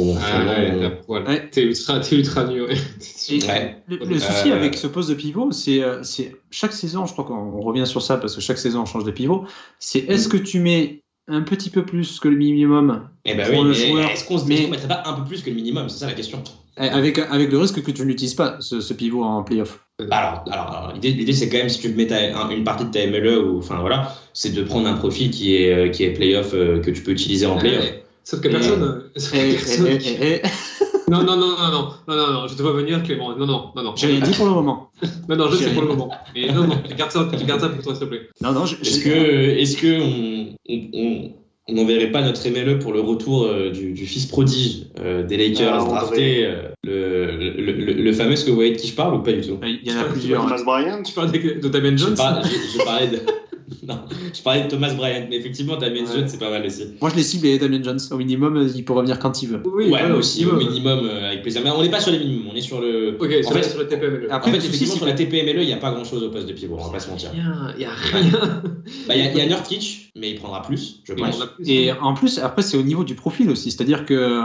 T'es ultra nul. Le souci avec ce poste de pivot, c'est chaque saison, je crois qu'on revient sur ça parce que chaque saison on change de pivot. C'est est-ce que tu mets un petit peu plus que le minimum pour le joueur, est-ce qu'on ne mettrait pas un peu plus que le minimum? C'est ça la question. Avec le risque que tu n'utilises pas ce pivot en playoff. Alors l'idée c'est quand même, si tu mets une partie de ta MLE, c'est de prendre un profil qui est playoff, que tu peux utiliser en playoff. Sauf que personne. Non, je te vois venir, Clément. Non. J'ai rien dit pour le moment. Non, je sais pour le moment. Mais non, tu gardes ça pour toi, s'il te plaît. Non. Est-ce que on n'enverrait pas notre MLE pour le retour du fils prodige des Lakers drafté, le fameux, est-ce que vous voyez de qui je parle ou pas du tout? Il y en a plusieurs. Thomas Bryant. Tu parles de Damien Jones? Je parlais de Thomas Bryant, mais effectivement, Damien Jones, c'est pas mal aussi. Moi, je l'ai ciblé, Damien Jones. Au minimum, il peut revenir quand il veut. Oui, moi aussi, au minimum, avec plaisir. Mais on n'est pas sur les minimums, on est sur le. Ok, sur le TPMLE. Après, effectivement, sur la TPMLE, il n'y a pas grand-chose au poste de pivot, on va pas se mentir. Il n'y a rien. Il y a Nurkic, mais il prendra plus, je pense. Et en plus, après, c'est au niveau du profil aussi. C'est-à-dire que,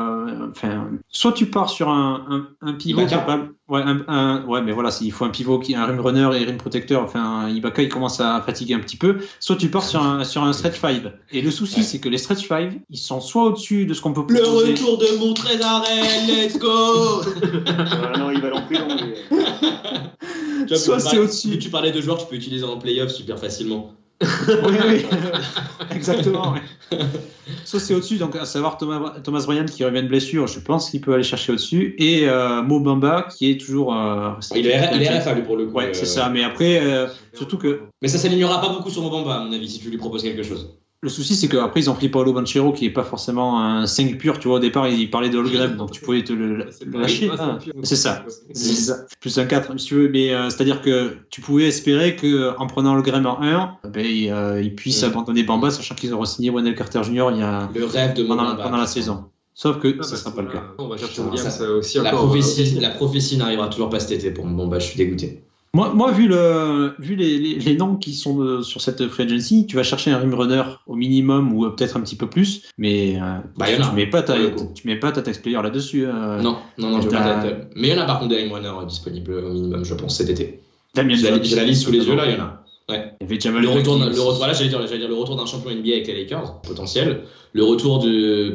soit tu pars sur un pivot capable. Mais voilà, il faut un pivot un rim runner et rim protecteur. Ibaka, il commence à fatiguer un petit peu. Soit tu pars sur un stretch 5. Et le souci, c'est que les stretch 5, ils sont soit au-dessus de ce qu'on peut proposer. Le retour de Montrezarel, let's go. Non, il va l'empêcher. Soit c'est au-dessus. Tu parlais de joueurs que tu peux utiliser en playoff super facilement. Oui. Exactement. Ouais. Ça, c'est au-dessus. Donc, à savoir Thomas Bryant qui revient de blessure, je pense qu'il peut aller chercher au-dessus. Et Mo Bamba qui est toujours. Il est RFA, lui, pour le coup. Ouais, c'est ça. Mais après, surtout que. Mais ça s'alignera pas beaucoup sur Mo Bamba, à mon avis, si tu lui proposes quelque chose. Le souci, c'est qu'après, ils ont pris Paolo Banchero, qui n'est pas forcément un 5 pur. Tu vois, au départ, il parlait de hologramme, donc tu pouvais te le lâcher. C'est ça. Plus un 4, si tu veux. Mais c'est-à-dire que tu pouvais espérer qu'en prenant hologramme en 1, ils puissent abandonner Bamba, sachant qu'ils ont re-signé Wendell Carter Jr. Le rêve de pendant la saison. Sauf que ça ne sera pas le cas. On va chercher Williams aussi. La prophétie n'arrivera toujours pas cet été pour Bamba, je suis dégoûté. Moi, vu les noms qui sont sur cette free agency, tu vas chercher un rim runner au minimum ou peut-être un petit peu plus, mais tu mets pas ta tax player là-dessus. Non, je veux pas. Mais il y en a par contre des rim runners disponibles au minimum, je pense, cet été. J'ai la liste sous les yeux là, il y en a. Ouais. Il y avait Jamal le retour, j'allais dire le retour d'un champion NBA avec les Lakers, potentiel. Le retour de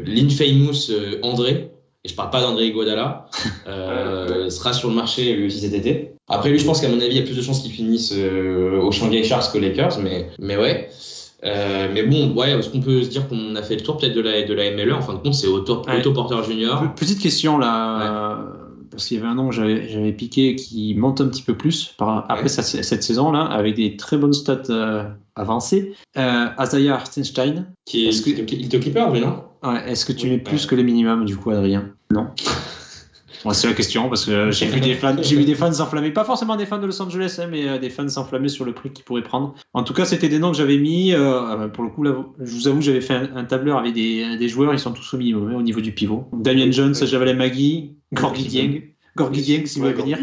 l'infamous André. Et je parle pas d'André Iguodala, sera sur le marché lui aussi cet été. Après lui, je pense qu'à mon avis, il y a plus de chances qu'il finisse au Shanghai Sharks qu'aux Lakers, mais ouais. Mais bon, ouais, est-ce qu'on peut se dire qu'on a fait le tour peut-être de la MLE? En fin de compte, c'est Otto Porter Jr. Petite question là, parce qu'il y avait un nom que j'avais piqué qui monte un petit peu plus après cette saison-là, avec des très bonnes stats avancées. Isaiah Hartenstein. Il te Clippers, mais non? Ouais, est-ce que tu mets plus que le minimum du coup, Adrien? Non. Ouais, c'est la question parce que j'ai vu des fans s'enflammer, pas forcément des fans de Los Angeles, mais des fans s'enflammer sur le prix qu'ils pourraient prendre. En tout cas, c'était des noms que j'avais mis. Pour le coup, là, je vous avoue, j'avais fait un tableur avec des joueurs, ils sont tous au minimum au niveau du pivot. Damien Jones, Javel Magui, Gorgui Dieng, s'il veut venir.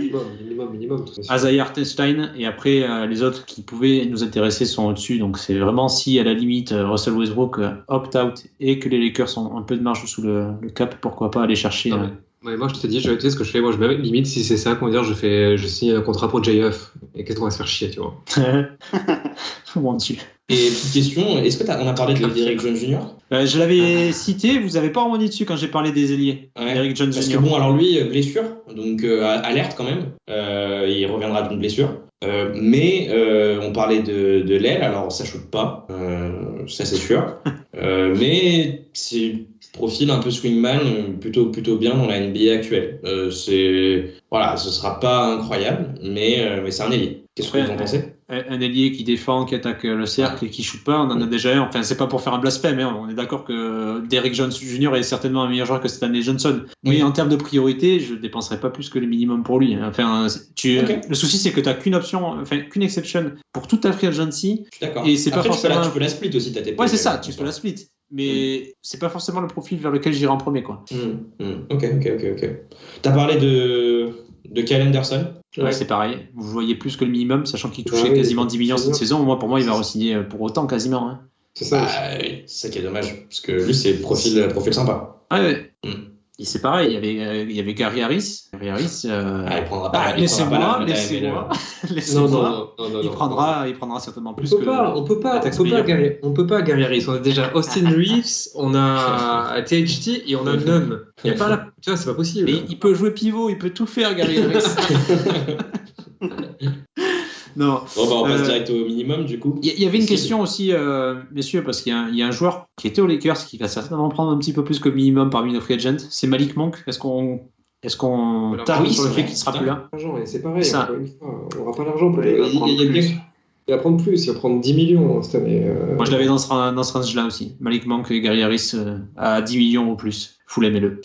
Minimum. Isaiah Hartenstein, et après les autres qui pouvaient nous intéresser sont au-dessus. Donc c'est vraiment si à la limite Russell Westbrook opt-out et que les Lakers ont un peu de marge sous le cap, pourquoi pas aller chercher. Ouais, moi je te dis, tu sais ce que je fais, moi je mets limite si c'est ça, comment dire, je signe un contrat pour JF et qu'est-ce qu'on va se faire chier, tu vois. Mon Dieu. Et petite question, est-ce qu'on a parlé de Derrick Jones Jr. Je l'avais cité, vous n'avez pas rebondi dessus quand j'ai parlé des ailiers. Derrick Jones Jr. Parce que bon, alors lui, blessure, donc alerte quand même, il reviendra d'une blessure. Mais on parlait de l'aile, alors ça shoot pas, ça c'est sûr. Mais c'est profil un peu swingman, plutôt bien dans la NBA actuelle. Voilà, ce sera pas incroyable, mais c'est un ailier. Qu'est-ce que vous en pensez? Un ailier qui défend, qui attaque le cercle et qui shoot pas, on en a déjà un. Enfin, c'est pas pour faire un blasphème, hein. On est d'accord que Derrick Jones Jr. est certainement un meilleur joueur que Stanley Johnson. Mais en termes de priorité, je dépenserai pas plus que le minimum pour lui. Enfin, le souci, c'est que tu n'as qu'une option, enfin qu'une exception pour toute ta free agency. D'accord. Et c'est après, pas forcément. Tu peux la split aussi, t'as tes. Ouais, c'est ça. Tu peux la split. Mais c'est pas forcément le profil vers lequel j'irai en premier, quoi. Ok. T'as parlé de Kyle Anderson. Ouais, c'est pareil. Vous voyez plus que le minimum, sachant qu'il touchait quasiment 10 millions cette saison. Pour moi, il va re-signer pour autant, quasiment. Hein. C'est ça. C'est ça qui est dommage, parce que lui, c'est profil sympa. Ouais. Et c'est pareil, il y avait Gary Harris. Il prendra pas laissez-moi. Non. Il prendra certainement plus on peut pas Gary Harris. On a déjà Austin Reeves, on a THT et on a Nunn. Il y a pas tu vois, c'est pas possible. Mais il peut jouer pivot, il peut tout faire, Gary Harris. Non. Bon, on passe direct au minimum, du coup. Il y avait une question aussi, messieurs, parce qu'il y a un joueur qui était aux Lakers qui va certainement prendre un petit peu plus que le minimum parmi nos free agents. C'est Malik Monk. Est-ce qu'on tape sur le fait qu'il ne sera plus là? C'est pareil, encore une fois, on n'aura pas l'argent pour il va prendre plus, il va prendre 10 millions cette année. Moi, je l'avais dans ce range-là aussi. Malik Monk et Gary Harris à 10 millions ou plus. Full MLE.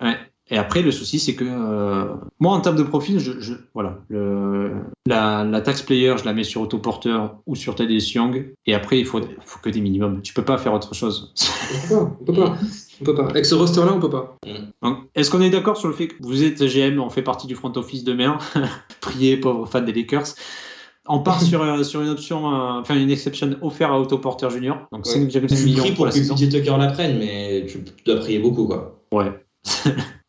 Ouais. Et après, le souci, c'est que moi, en termes de profil, la tax player, je la mets sur autoporteur ou sur Thaddeus Young. Et après, il faut que des minimums. Tu peux pas faire autre chose. On peut pas. Avec ce roster-là, on peut pas. Donc, est-ce qu'on est d'accord sur le fait que vous êtes GM, on fait partie du front office demain? Priez, pauvres fans des Lakers. On part sur une option, une exception offerte à autoporteur junior. Donc 5,6 millions pour la saison. PJ Tucker la prenne, mais tu dois prier beaucoup, quoi. Ouais.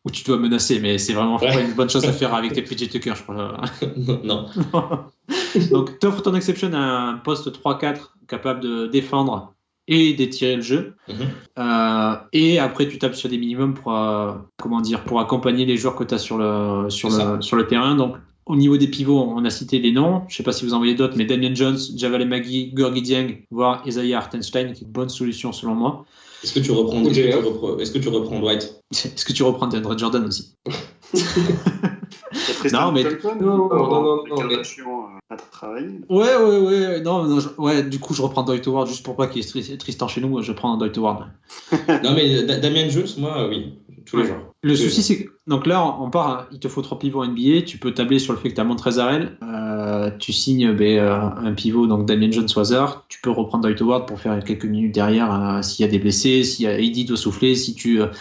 Ou tu dois menacer, mais c'est vraiment pas une bonne chose à faire avec tes PJ Tucker, je crois. Non. Donc, tu offres ton exception à un poste 3-4 capable de défendre et d'étirer le jeu. Et après, tu tapes sur des minimums pour accompagner les joueurs que tu as sur le terrain. Donc, au niveau des pivots, on a cité les noms. Je ne sais pas si vous en voyez d'autres, mais Damien Jones, Javel Magui, Gorgui Dieng, voire Isaiah Hartenstein, qui est une bonne solution selon moi. Est-ce que tu reprends Dwight? Est-ce que tu reprends DeAndre Jordan aussi? Non, mais non, à travailler. Ouais. Ouais, du coup, je reprends Dwight Howard juste pour pas qu'il y ait Tristan chez nous. Je prends Dwight Howard. Non, mais Damien Jones, moi, oui, tous les jours. Le souci, c'est que donc là, on part. Il te faut 3 pivots NBA. Tu peux tabler sur le fait que tu as Montrezl. Tu signes un pivot, donc Damien Jones au hasard. Tu peux reprendre Dwight Howard pour faire quelques minutes derrière s'il y a des blessés, s'il y a AD doit souffler, si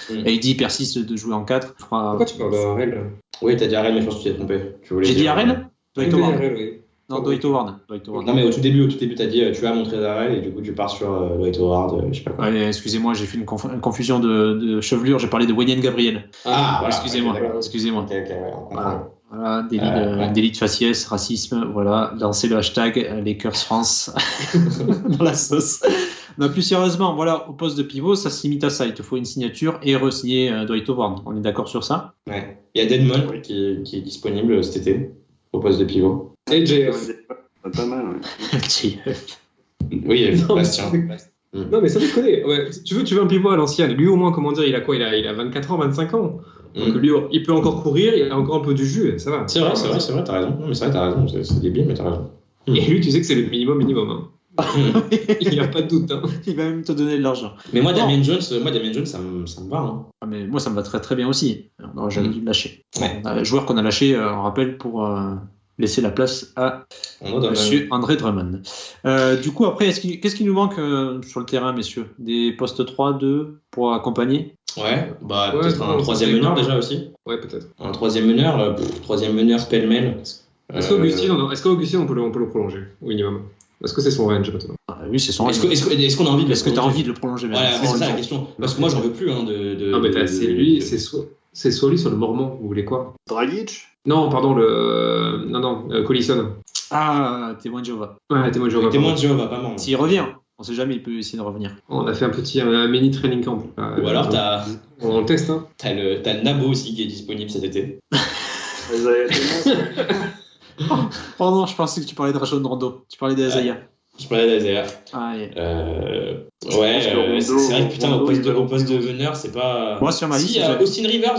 AD persiste de jouer en 4. Pourquoi tu parles de Harrell? Oui, t'as dit Harrell, mais je pense que tu t'es trompé. J'ai dit Harrell? Dwight Howard. Oui. Non, Dwight Howard. Non, mais au tout début, t'as dit tu as montré Harrell et du coup tu pars sur Dwight Howard, je sais pas quoi. Ouais, excusez-moi, j'ai fait une confusion de chevelure. J'ai parlé de Wenyen Gabriel. Voilà, excusez-moi. Ok, ouais, Voilà, délit de faciès, racisme, voilà, lancez le hashtag Lakers France dans la sauce. Non, plus sérieusement, voilà, au poste de pivot, ça se limite à ça. Il te faut une signature et re-signer Dwight Howard. On est d'accord sur ça? Ouais. Il y a Deadmon qui est disponible cet été au poste de pivot. Et JF. Pas mal, ouais. Oui, Bastien. Non, mais ça me connaît. Ouais. Tu veux un pivot à l'ancienne. Lui, au moins, comment dire, il a quoi? Il a 24 ans, 25 ans. Donc lui, il peut encore courir, il a encore un peu du jus, ça va. C'est vrai, t'as raison. Non, mais c'est vrai, t'as raison. C'est débile, mais t'as raison. Et lui, tu sais que c'est le minimum. Hein. Il n'y a pas de doute. Hein. Il va même te donner de l'argent. Mais moi, Damien Jones, ça me va. Hein. Ah, mais moi, ça me va très très bien aussi. On n'aurait jamais dû le lâcher. Ouais. Joueur qu'on a lâché, on rappelle, pour laisser la place à monsieur André Drummond. Du coup, après, qu'est-ce qui nous manque sur le terrain, messieurs? Des postes 3, 2 pour accompagner? Ouais, peut-être un troisième meneur déjà aussi. Ouais, peut-être. Un troisième meneur pêle-mêle. Est-ce qu'Augustin, on peut le prolonger au minimum? Est-ce que c'est son range maintenant? Oui, c'est son range. Est-ce qu'on a envie de Est-ce que tu as envie de le prolonger même? Voilà, c'est ça la question. Parce que moi, j'en veux plus. Non, mais c'est lui, c'est soit lui, soit le Mormon. Vous voulez quoi? Dragic? Non, pardon, Collison. Ah, témoin de Jéhovah. Ouais, témoin de Jéhovah. Témoin de Jéhovah, pas membre. S'il revient, on sait jamais, il peut essayer de revenir. On a fait un mini training camp. Ou alors on le teste, hein. T'as le Nabo aussi qui est disponible cet été. Oh non, je pensais que tu parlais de Rajon Rondo. Tu parlais d'Isaiah. Je parlais d'Isaiah. Ah, yeah. C'est vrai que putain, au poste de meneur, c'est pas. Moi sur ma liste, j'avais Austin Rivers.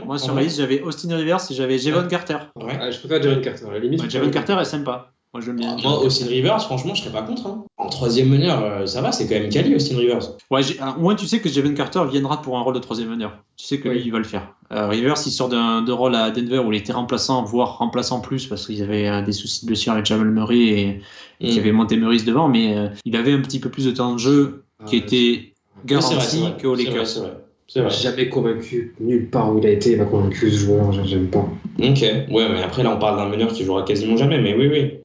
Moi sur ma liste, j'avais Austin Rivers et j'avais Javon Carter. Ouais. Je préfère Javon Carter. À la limite. Javon Carter est sympa. Moi j'aime bien. Moi, Austin Rivers, franchement, je serais pas contre. Hein. En troisième meneur, ça va, c'est quand même quali, Austin Rivers. Ouais, au moins tu sais que Javon Carter viendra pour un rôle de troisième meneur. Tu sais que lui, il va le faire. Rivers, il sort de rôle à Denver où il était remplaçant, voire remplaçant plus, parce qu'ils avaient des soucis de blessure avec Jamal Murray et qu'il y avait Monte-Morris devant, mais il avait un petit peu plus de temps de jeu qui était garanti qu'aux Lakers. C'est vrai. Jamais convaincu, nulle part où il a été, il m'a convaincu ce joueur, j'aime pas. Ok, ouais, mais après là on parle d'un meneur qui jouera quasiment jamais, mais oui.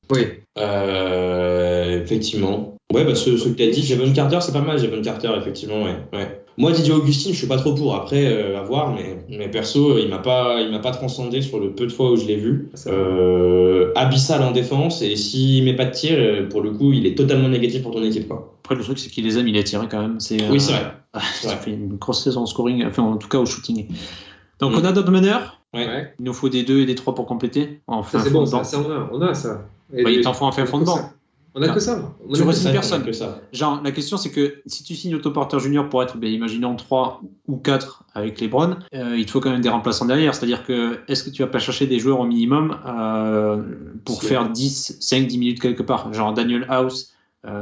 Effectivement. Ouais, ce que tu as dit, Javon Carter, c'est pas mal, Javon Carter, effectivement, ouais. Moi, Didier Augustin, je suis pas trop pour. Après, à voir, mais perso, il m'a pas transcendé sur le peu de fois où je l'ai vu. Abyssal en défense, et s'il met pas de tir, pour le coup, il est totalement négatif pour ton équipe, quoi. Après, le truc, c'est qu'il les aime, il a tiré quand même. Oui, c'est vrai. Ça fait une grosse saison en scoring, enfin, en tout cas au shooting. Donc, on a d'autres meneurs. Ouais. Il nous faut des 2 et des 3 pour compléter. Ça, c'est bon, on a ça. Il t'en faut un fond de banc. On a que ça. Tu re-signes personne. Genre, la question, c'est que si tu signes Otto Porter Junior pour être, imaginons 3 ou 4 avec LeBron, il te faut quand même des remplaçants derrière. C'est-à-dire que, est-ce que tu vas pas chercher des joueurs au minimum pour faire 5-10 minutes quelque part? Genre Daniel House,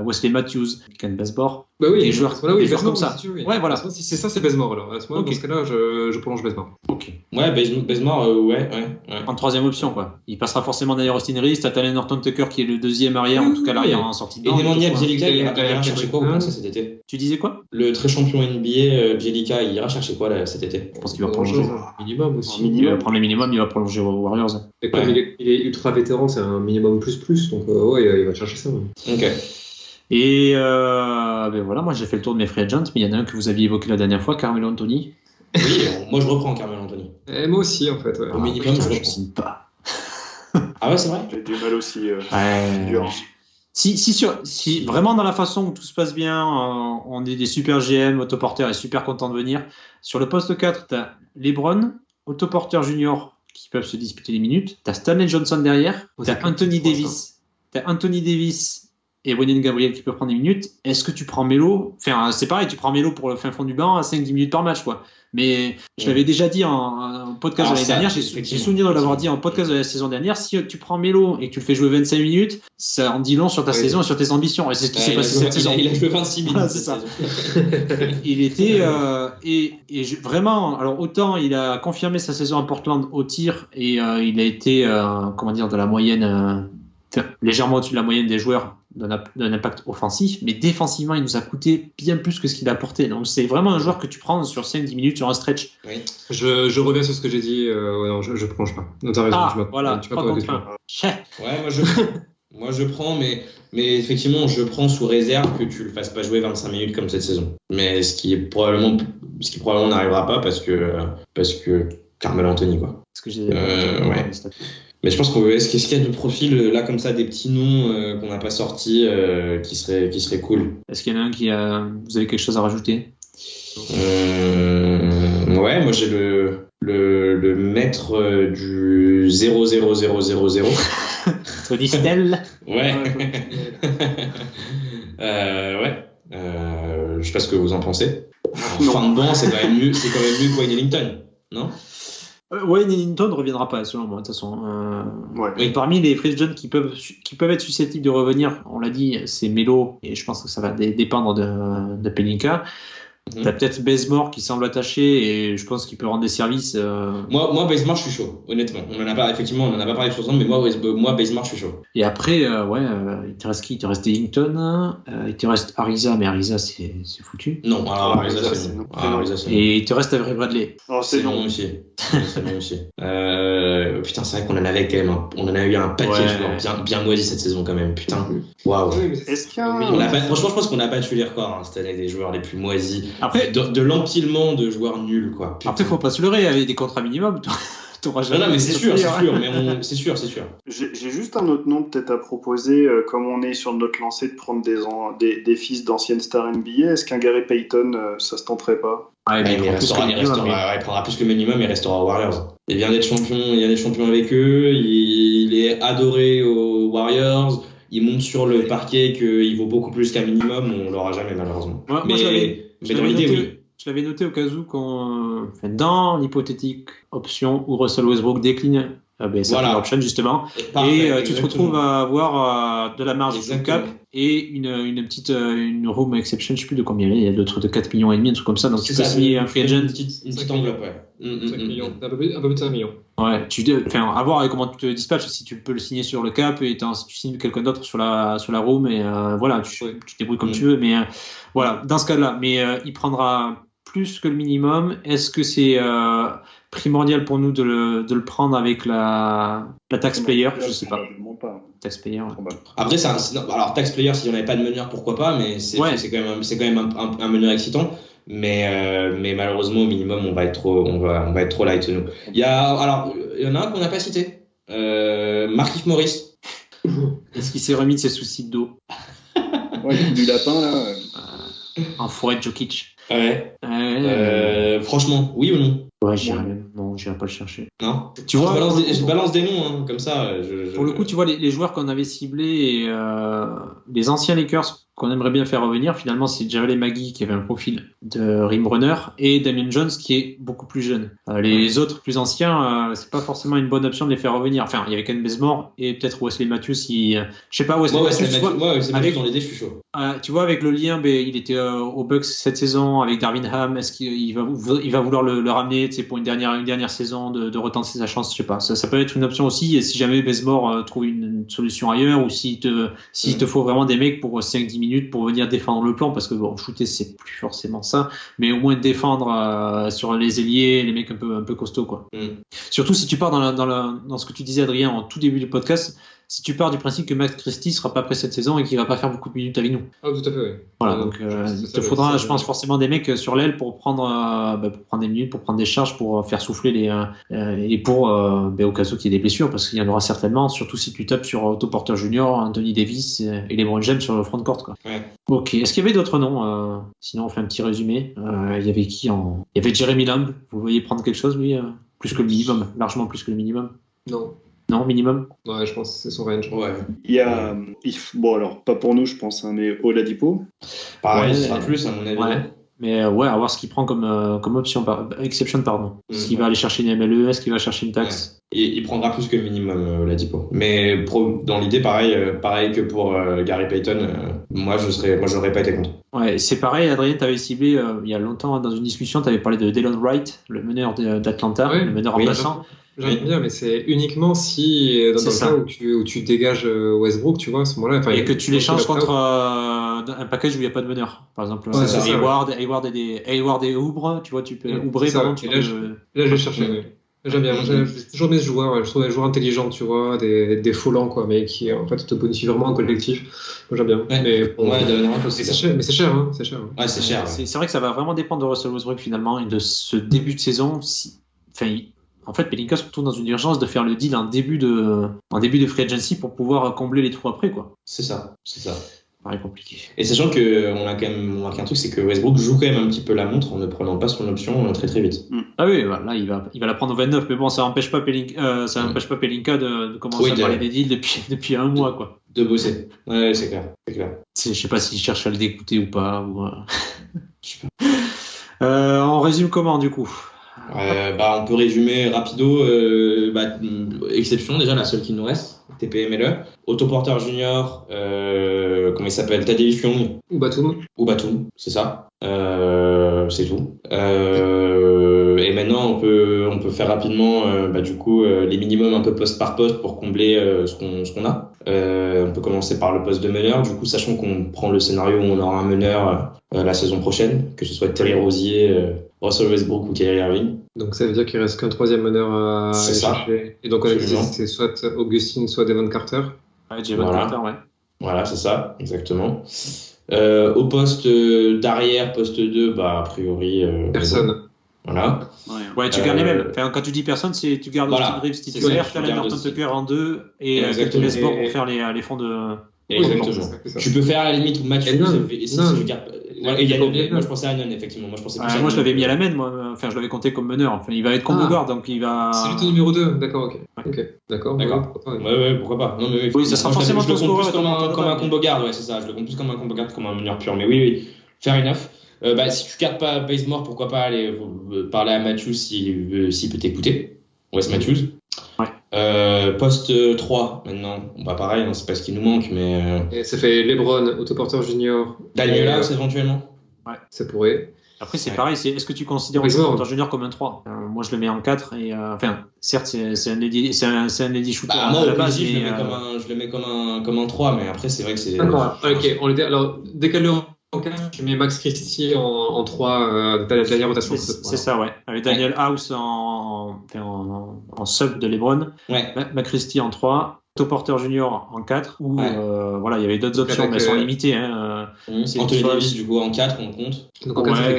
Wesley Matthews, Ken Bazemore. Bah oui, des joueurs comme ça. Si ouais, voilà. Si c'est ça, c'est Bazemore alors. À ce moment, dans ce cas-là, je prolonge Bazemore. Ok. Ouais, Bazemore, ouais. En troisième option, quoi. Il passera forcément derrière Austin Reeves. T'as Talen Horton-Tucker qui est le deuxième arrière, en tout cas l'arrière en sortie de banc. Et Nemanja Bjelica, il ira chercher quoi au point cet été? Tu disais quoi? Le très champion NBA, Bjelica, il ira chercher quoi là, cet été? Je pense qu'il va prolonger. Minimum aussi. Il va prendre les minimums, il va prolonger aux Warriors. Et comme il est ultra vétéran, c'est un minimum plus. Donc, il va chercher ça. Ouais. Ok. Et voilà, moi j'ai fait le tour de mes free agents, mais il y en a un que vous aviez évoqué la dernière fois, Carmelo Anthony. Oui, moi je reprends Carmelo Anthony. Et moi aussi en fait. Ouais. Au minimum, je signe pas. Ah ouais, c'est vrai. J'ai du mal aussi. Si vraiment dans la façon où tout se passe bien, on est des super GM, Otto Porter est super content de venir. Sur le poste 4, tu as LeBron, Otto Porter Junior qui peuvent se disputer les minutes. Tu as Stanley Johnson derrière, tu as Anthony Davis et Wenyen Gabriel qui peuvent prendre des minutes. Est-ce que tu prends Melo? Enfin, c'est pareil, tu prends Melo pour le fin fond du banc à 5-10 minutes par match, quoi. Mais je l'avais déjà dit en podcast de l'année dernière, j'ai souvenir de l'avoir dit en podcast de la saison dernière, si tu prends Melo et que tu le fais jouer 25 minutes, ça en dit long sur ta saison et sur tes ambitions. Et c'est ce qui s'est passé cette saison. Il a joué 26 minutes. Voilà, c'est ça. Il était... vraiment, alors autant il a confirmé sa saison à Portland au tir et il a été, de la moyenne... légèrement au-dessus de la moyenne des joueurs d'un impact offensif, mais défensivement, il nous a coûté bien plus que ce qu'il a apporté. Donc, c'est vraiment un joueur que tu prends sur 5-10 minutes sur un stretch. Oui. Je reviens sur ce que j'ai dit. Non, je ne prolonge pas. Non, t'as raison. Voilà, tu prends contre un. Ouais, moi, je prends, mais effectivement, je prends sous réserve que tu le fasses pas jouer 25 minutes comme cette saison. Mais ce qui probablement n'arrivera pas parce que Carmelo Anthony, quoi. Ce que j'ai ouais. Mais je pense est-ce qu'il y a de profils là comme ça, des petits noms qu'on n'a pas sortis qui seraient cool? Est-ce qu'il y en a un vous avez quelque chose à rajouter? Ouais, moi j'ai le maître du 0-0-0-0-0. Tony Snell. Ouais. Ouais. Je sais pas ce que vous en pensez. En fin de banc, c'est quand même mieux que Wayne Ellington, non? Wayne Ellington ne reviendra pas, selon moi, de toute façon. Oui. Parmi les free agents qui peuvent être susceptibles de revenir, on l'a dit, c'est Melo, et je pense que ça va dépendre de Pelinka. T'as peut-être Bazemore qui semble attaché, et je pense qu'il peut rendre des services. Moi, Bazemore, je suis chaud, honnêtement. On en a pas parlé sur mais moi, Bazemore, je suis chaud. Et après, il te reste qui? Il te reste Ellington, il te reste Ariza, mais Ariza, c'est foutu. Non, alors Ariza, c'est non. Et il te reste Avery Bradley. Oh, c'est non aussi. C'est non aussi. Putain, c'est vrai qu'on en avait quand même. On en a eu un paquet de joueurs bien moisis cette saison quand même. Putain. Waouh. Est-ce qu'il y a franchement, je pense qu'on n'a pas tué les records cette année des joueurs les plus moisis. Après, de l'empilement de joueurs nuls, quoi. Putain. Après, faut pas se leurrer, avec des contrats minimum, t'auras jamais. Non, mais c'est sûr, mais c'est sûr. J'ai juste un autre nom peut-être à proposer, comme on est sur notre lancée de prendre des fils d'anciennes stars NBA. Est-ce qu'un Gary Payton, ça se tenterait pas? Il prendra plus que le minimum, il restera aux Warriors. Il vient d'être champion, il y a des champions avec eux, il est adoré aux Warriors. Il monte sur le parquet qu'il vaut beaucoup plus qu'un minimum, on l'aura jamais malheureusement. Mais dans l'idée, oui. Je l'avais noté au cas où dans l'hypothétique option où Russell Westbrook décline voilà. Option justement, et tu te retrouves à avoir de la marge de cap et une petite room exception, je sais plus de combien il y a d'autres de 4 millions et demi, un truc comme ça, donc tu peux signer un free agent, une petite enveloppe, ouais. 5 millions, un peu plus de 5 millions. Ouais, à voir comment tu te dispatches, si tu peux le signer sur le cap et tu signes quelqu'un d'autre sur la room, et voilà, tu te débrouilles comme tu veux, mais voilà, dans ce cas-là, mais il prendra plus que le minimum. Est-ce que c'est primordial pour nous de le prendre avec la tax player? Je sais pas. Tax player. Ouais. Après, alors tax player, si on n'avait pas de meneur, pourquoi pas, mais c'est quand même un meneur excitant. Mais malheureusement, au minimum, on va être trop light nous. Il y en a un qu'on n'a pas cité. Markieff Morris. Est-ce qu'il s'est remis de ses soucis de dos? Ouais, du lapin là. En forêt de Jokic. Ouais. Franchement, oui ou non? Ouais, j'irai pas le chercher. Non. Tu vois, je balance des noms, hein, comme ça. Pour le coup, tu vois, les joueurs qu'on avait ciblés, et, les anciens Lakers qu'on aimerait bien faire revenir, finalement, c'est JaVale McGee qui avait un profil de rim runner et Damian Jones qui est beaucoup plus jeune. Les autres plus anciens, c'est pas forcément une bonne option de les faire revenir. Enfin, il y avait Ken Bazemore et peut-être Wesley Matthews. Je sais pas, Wesley Matthews, dans l'idée, je suis chaud. Tu vois, avec le lien, il était aux Bucks cette saison avec Darvin Ham. Est-ce qu'il va vouloir le ramener pour une dernière saison de retenter sa chance? Je sais pas. Ça peut être une option aussi. Et si jamais Bazemore trouve une solution ailleurs, ou s'il te faut vraiment des mecs pour 5-10 minutes pour venir défendre le plan, parce que shooter c'est plus forcément ça, mais au moins défendre sur les ailiers, les mecs un peu costauds, quoi. Surtout si tu pars dans ce que tu disais, Adrien, en tout début du podcast, si tu pars du principe que Max Christie sera pas prêt cette saison et qu'il va pas faire beaucoup de minutes avec nous. Ah, tout à fait, oui. Voilà, donc il te faudra, je pense, forcément des mecs sur l'aile pour prendre des minutes, pour prendre des charges, pour faire souffler et pour au cas où qu'il y ait des blessures, parce qu'il y en aura certainement, surtout si tu tapes sur Otto Porter Jr., Anthony Davis et LeBron James sur le front court, quoi. Ouais. Ok, est-ce qu'il y avait d'autres noms? Sinon, on fait un petit résumé. Il y avait qui Il y avait Jeremy Lamb. Vous voyez prendre quelque chose, lui Plus que le minimum, largement plus que le minimum. Non, minimum. ouais, je pense que c'est son range. Ouais. Il y a, bon alors pas pour nous je pense, hein, mais Oladipo. Pareil, Ouais, ce sera plus à mon avis. Ouais. Mais à voir ce qu'il prend comme option, exception, pardon. Est-ce qu'il va aller chercher une MLE, est-ce qu'il va chercher une taxe? Ouais. Et il prendra plus que le minimum, Oladipo. Mais dans l'idée, pareil que pour Gary Payton, moi j'aurais pas été contre. Ouais, c'est pareil, Adrien, t'avais ciblé il y a longtemps dans une discussion, t'avais parlé de Delon Wright, le meneur d'Atlanta, Ouais. le meneur remplaçant. J'aime bien, mais c'est uniquement si dans le cas où tu dégages Westbrook, tu vois, à ce moment-là. Et que tu l'échanges contre un package où il n'y a pas de meneur. Par exemple, Hayward et Oubre, tu vois, tu peux Oubre, pardon, tu peux... Là, je vais chercher, oui. J'aime bien. J'ai toujours mes joueurs, je trouve des joueurs intelligents, tu vois, des follants, quoi, mais qui en fait te bonifient vraiment en collectif. Moi, j'aime bien. Ouais. Mais bon, c'est cher, mais c'est cher, hein, c'est cher. Ouais, c'est cher. C'est vrai que ça va vraiment dépendre de Russell Westbrook finalement et de ce début de saison. En fait, Pelinka se retrouve dans une urgence de faire le deal en début de free agency pour pouvoir combler les trous après, quoi. C'est ça. Ça paraît compliqué. Et sachant qu'on a quand même remarqué un truc, c'est que Westbrook joue quand même un petit peu la montre en ne prenant pas son option très très vite. Ah oui, là il va la prendre au 29, mais bon, ça n'empêche pas Pelinka, de commencer à parler des deals depuis un mois, quoi. De bosser. Ouais, c'est clair. Je sais pas s'il cherche à le dégoûter ou pas. On résume comment du coup? On peut résumer rapido. Exception déjà, la seule qui nous reste, TPMLE. Autoporteur junior, comment il s'appelle, Tadeusz Young Ou Batum, c'est ça. C'est tout. Et maintenant on peut faire rapidement les minimums un peu poste par poste pour combler ce qu'on a. On peut commencer par le poste de meneur, du coup, sachant qu'on prend le scénario où on aura un meneur la saison prochaine, que ce soit Terry Rozier, Russell Westbrook ou Kyrie Irving. Donc ça veut dire qu'il reste qu'un troisième meneur à aller chercher. Et donc on a dit c'est soit Augustine, soit Devon Carter. Ouais, Devon Carter, ouais. Voilà, c'est ça, exactement. Au poste d'arrière, poste 2, a priori... personne. Voilà. Ouais, tu gardes les mêmes. Enfin, quand tu dis personne, c'est tu gardes Austin Reeves titulaire, tu gardes Norton Tucker en 2 et quelques Lesbos pour faire les fonds de... Exactement. Tu peux faire à la limite Matthews. Moi, je pensais à Nunn, effectivement. Moi, je l'avais mis à la main, je l'avais compté comme meneur. Enfin, il va être combo guard, donc il va. C'est le numéro 2, d'accord, ok. D'accord. Ouais, pourquoi pas. Non, mais oui, ça sera forcément je le compte plus comme un combo guard, ouais, c'est ça. Je le compte plus comme un combo guard, comme un meneur pur. Mais oui, fair enough. Si tu gardes pas Bazemore, pourquoi pas aller parler à Matthews s'il peut t'écouter. Wes Matthews. Ouais. Poste 3 maintenant. Pareil, hein, c'est pas ce qui nous manque, mais. Et ça fait LeBron, autoporteur junior. Daniel House éventuellement. Ouais, ça pourrait. Après, c'est pareil, est-ce que tu considères autoporteur junior comme un 3 moi, je le mets en 4. Et, certes, c'est un Eddie shooter moi, à la base. Je le mets comme un 3, mais après, c'est vrai que c'est. D'accord, ok. Alors, décale-le en 4, tu mets Max Christie en 3, la dernière rotation. C'est ça, ouais. Avec Daniel House en sub de LeBron. Ouais. Max Christie en 3. Autoporteur junior en 4. Ou, il y avait d'autres options, mais elles sont limitées. Anthony Davis, du coup, en 4, on compte. Donc en 4, ça fait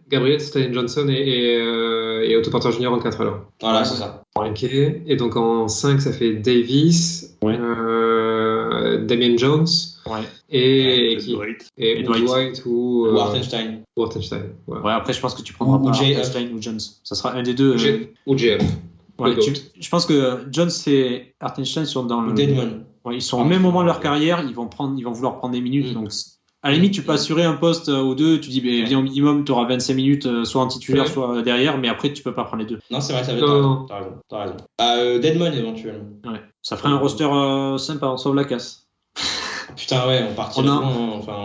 Gabriel, Stalin Johnson et autoporteur junior en 4 alors. Voilà, c'est ça. Ok. Et donc en 5, ça fait Davis, Damian Jones. Ouais. Et Dwight ou Hartenstein. Ouais, après, je pense que tu prendras pas Hartenstein ou Jones. Ça sera un des deux. Ou JF. Ouais, je pense que Jones et Hartenstein sont dans le. Deadman. Ouais, ils sont au même moment de leur carrière. Ils vont vouloir prendre des minutes. Donc, à la limite, tu peux assurer un poste aux deux. Tu dis, viens au minimum, tu auras 25 minutes, soit en titulaire, soit derrière. Mais après, tu peux pas prendre les deux. Non, c'est vrai, ça va. T'as raison. Deadman éventuellement. Ouais. Ça ferait un roster sympa. On sauve la casse. Putain, ouais, on partirait loin.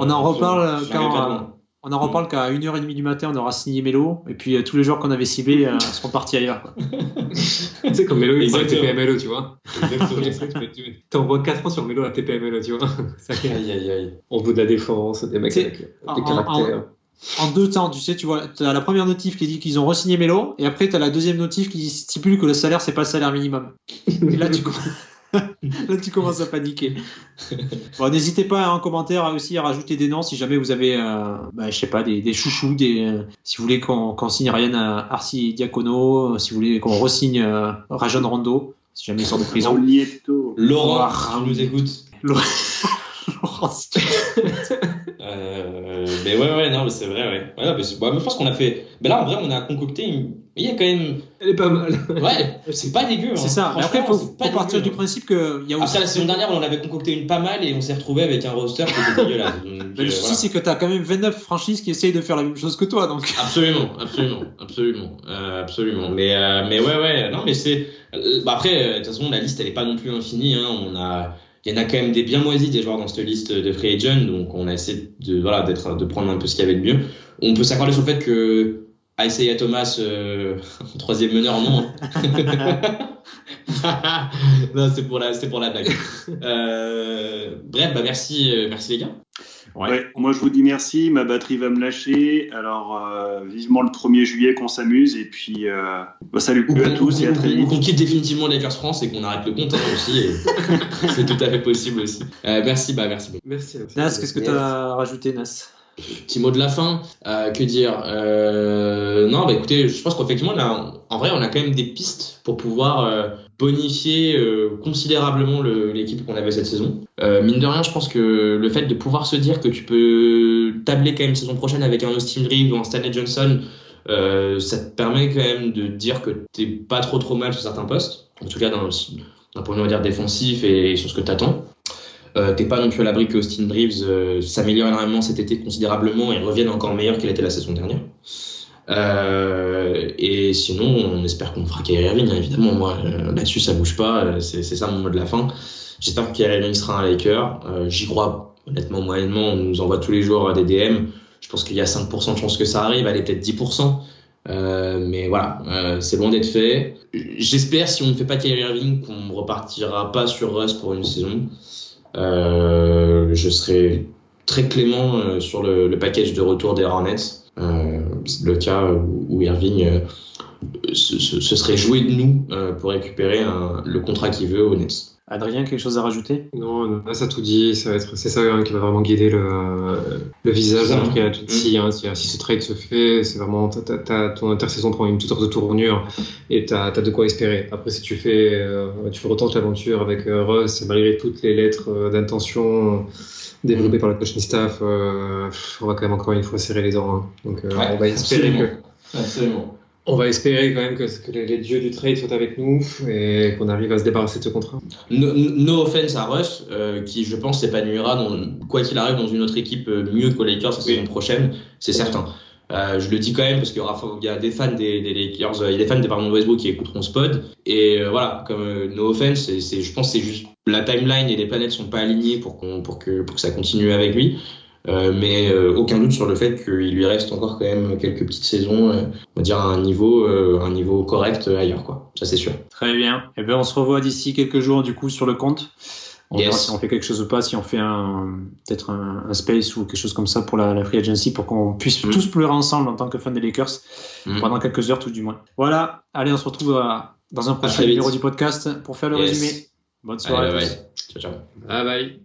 On en reparle quand. On en reparle qu'à 1h30 du matin, on aura signé Melo, et puis tous les joueurs qu'on avait ciblés seront partis ailleurs. Tu sais, comme Melo, il prend TPMLO, tu vois. T'envoies 4 ans sur Melo à TPMLO, tu vois. Aïe. On veut de la défense, des mecs avec des caractères. En deux temps, tu vois, t'as la première notif qui dit qu'ils ont re-signé Melo, et après t'as la deuxième notif qui stipule que le salaire, c'est pas le salaire minimum. Et là, tu commences à paniquer. Bon, n'hésitez pas en commentaire aussi à rajouter des noms si jamais vous avez, je sais pas, des chouchous, si vous voulez qu'on signe Ryan Arci Diacono, si vous voulez qu'on re-signe Rajon Rondo, si jamais il sort de prison. Laurent, tu nous écoutes. Laurent. Mais ouais, non, mais c'est vrai, ouais. Je pense qu'on a fait. Mais là, en vrai, on a concocté il y a quand même. Elle est pas mal. Ouais, c'est pas dégueu. C'est hein. ça. Mais après, il Franchement, faut c'est pas partir dégueu, du hein. principe qu'il y a aussi. Après, la saison dernière, on en avait concocté une pas mal et on s'est retrouvé avec un roster qui était dégueulasse. Donc, Mais le souci, voilà. c'est que tu as quand même 29 franchises qui essayent de faire la même chose que toi. Donc. Absolument. Mais ouais. Non, mais c'est. Après, de toute façon, la liste, elle est pas non plus infinie. Hein. Il y en a quand même des bien moisis des joueurs dans cette liste de free agent, donc on a essayé de prendre un peu ce qu'il y avait de mieux. On peut s'accorder sur le fait que Isaiah Thomas, troisième meneur, non. Non, c'est pour la blague. Bref, merci les gars. Ouais, moi je vous dis merci, ma batterie va me lâcher, alors vivement le 1er juillet qu'on s'amuse, et puis salut à tous et à très Ou vite. qu'on quitte définitivement Lakers France et qu'on arrête le compte aussi, et c'est tout à fait possible aussi. Merci. Merci. Nas, qu'est-ce que tu as rajouté, Nas? Petit mot de la fin, que dire Non, écoutez, je pense qu'effectivement, en vrai, on a quand même des pistes pour pouvoir bonifier considérablement l'équipe qu'on avait cette saison. Mine de rien, je pense que le fait de pouvoir se dire que tu peux tabler quand même saison prochaine avec un Austin Reeves ou un Stanley Johnson, ça te permet quand même de dire que t'es pas trop mal sur certains postes, en tout cas d'un point de vue, on va dire, défensif et sur ce que t'attends. T'es pas non plus à l'abri que Austin Reeves s'améliore énormément cet été considérablement et revienne encore meilleur qu'il était la saison dernière. Et sinon, on espère qu'on fera Kyrie Irving, hein, évidemment. Moi, là-dessus, ça bouge pas. C'est ça mon mot de la fin. J'espère que Kyrie Irving sera un Laker. J'y crois, honnêtement, moyennement. On nous envoie tous les jours des DM. Je pense qu'il y a 5% de chances que ça arrive. Allez, peut-être 10%. Mais voilà, c'est loin d'être fait. J'espère, si on ne fait pas Kyrie Irving, qu'on ne repartira pas sur Russ pour une saison. Je serai très clément sur le package de retour des Hornets. Le cas où Irving se serait joué de nous pour récupérer le contrat qu'il veut aux Nets. Adrien, quelque chose à rajouter? Non, ça a tout dit. C'est ça qui va vraiment guider le visage de Free Agency. Si ce trade se fait, c'est vraiment ton intersaison prend une toute autre tournure et t'as de quoi espérer. Après, si tu retentes l'aventure avec Russ, malgré toutes les lettres d'intention développées par le coaching staff, on va quand même encore une fois serrer les dents. Hein. Donc, on va espérer Absolument. On va espérer quand même que les dieux du trade soient avec nous et qu'on arrive à se débarrasser de ce contrat. No offense à Russ, qui je pense s'épanouira quoi qu'il arrive dans une autre équipe mieux qu'aux Lakers la saison prochaine, c'est certain. Je le dis quand même parce qu'il y a des fans des Lakers, il y a des fans de Westbrook qui écouteront ce pod. Et voilà, comme no offense, je pense que c'est juste la timeline et les planètes sont pas alignées pour que ça continue avec lui. Mais aucun doute sur le fait qu'il lui reste encore quand même quelques petites saisons, on va dire à un niveau correct ailleurs, quoi. Ça c'est sûr. Très bien. Et bien on se revoit d'ici quelques jours du coup sur le compte. On verra si on fait quelque chose ou pas, si on fait peut-être un space ou quelque chose comme ça pour la free agency pour qu'on puisse tous pleurer ensemble en tant que fans des Lakers pendant quelques heures tout du moins. Voilà. Allez, on se retrouve dans un prochain numéro du podcast pour faire le résumé. Bonne soirée. Bye. Ciao. Bye.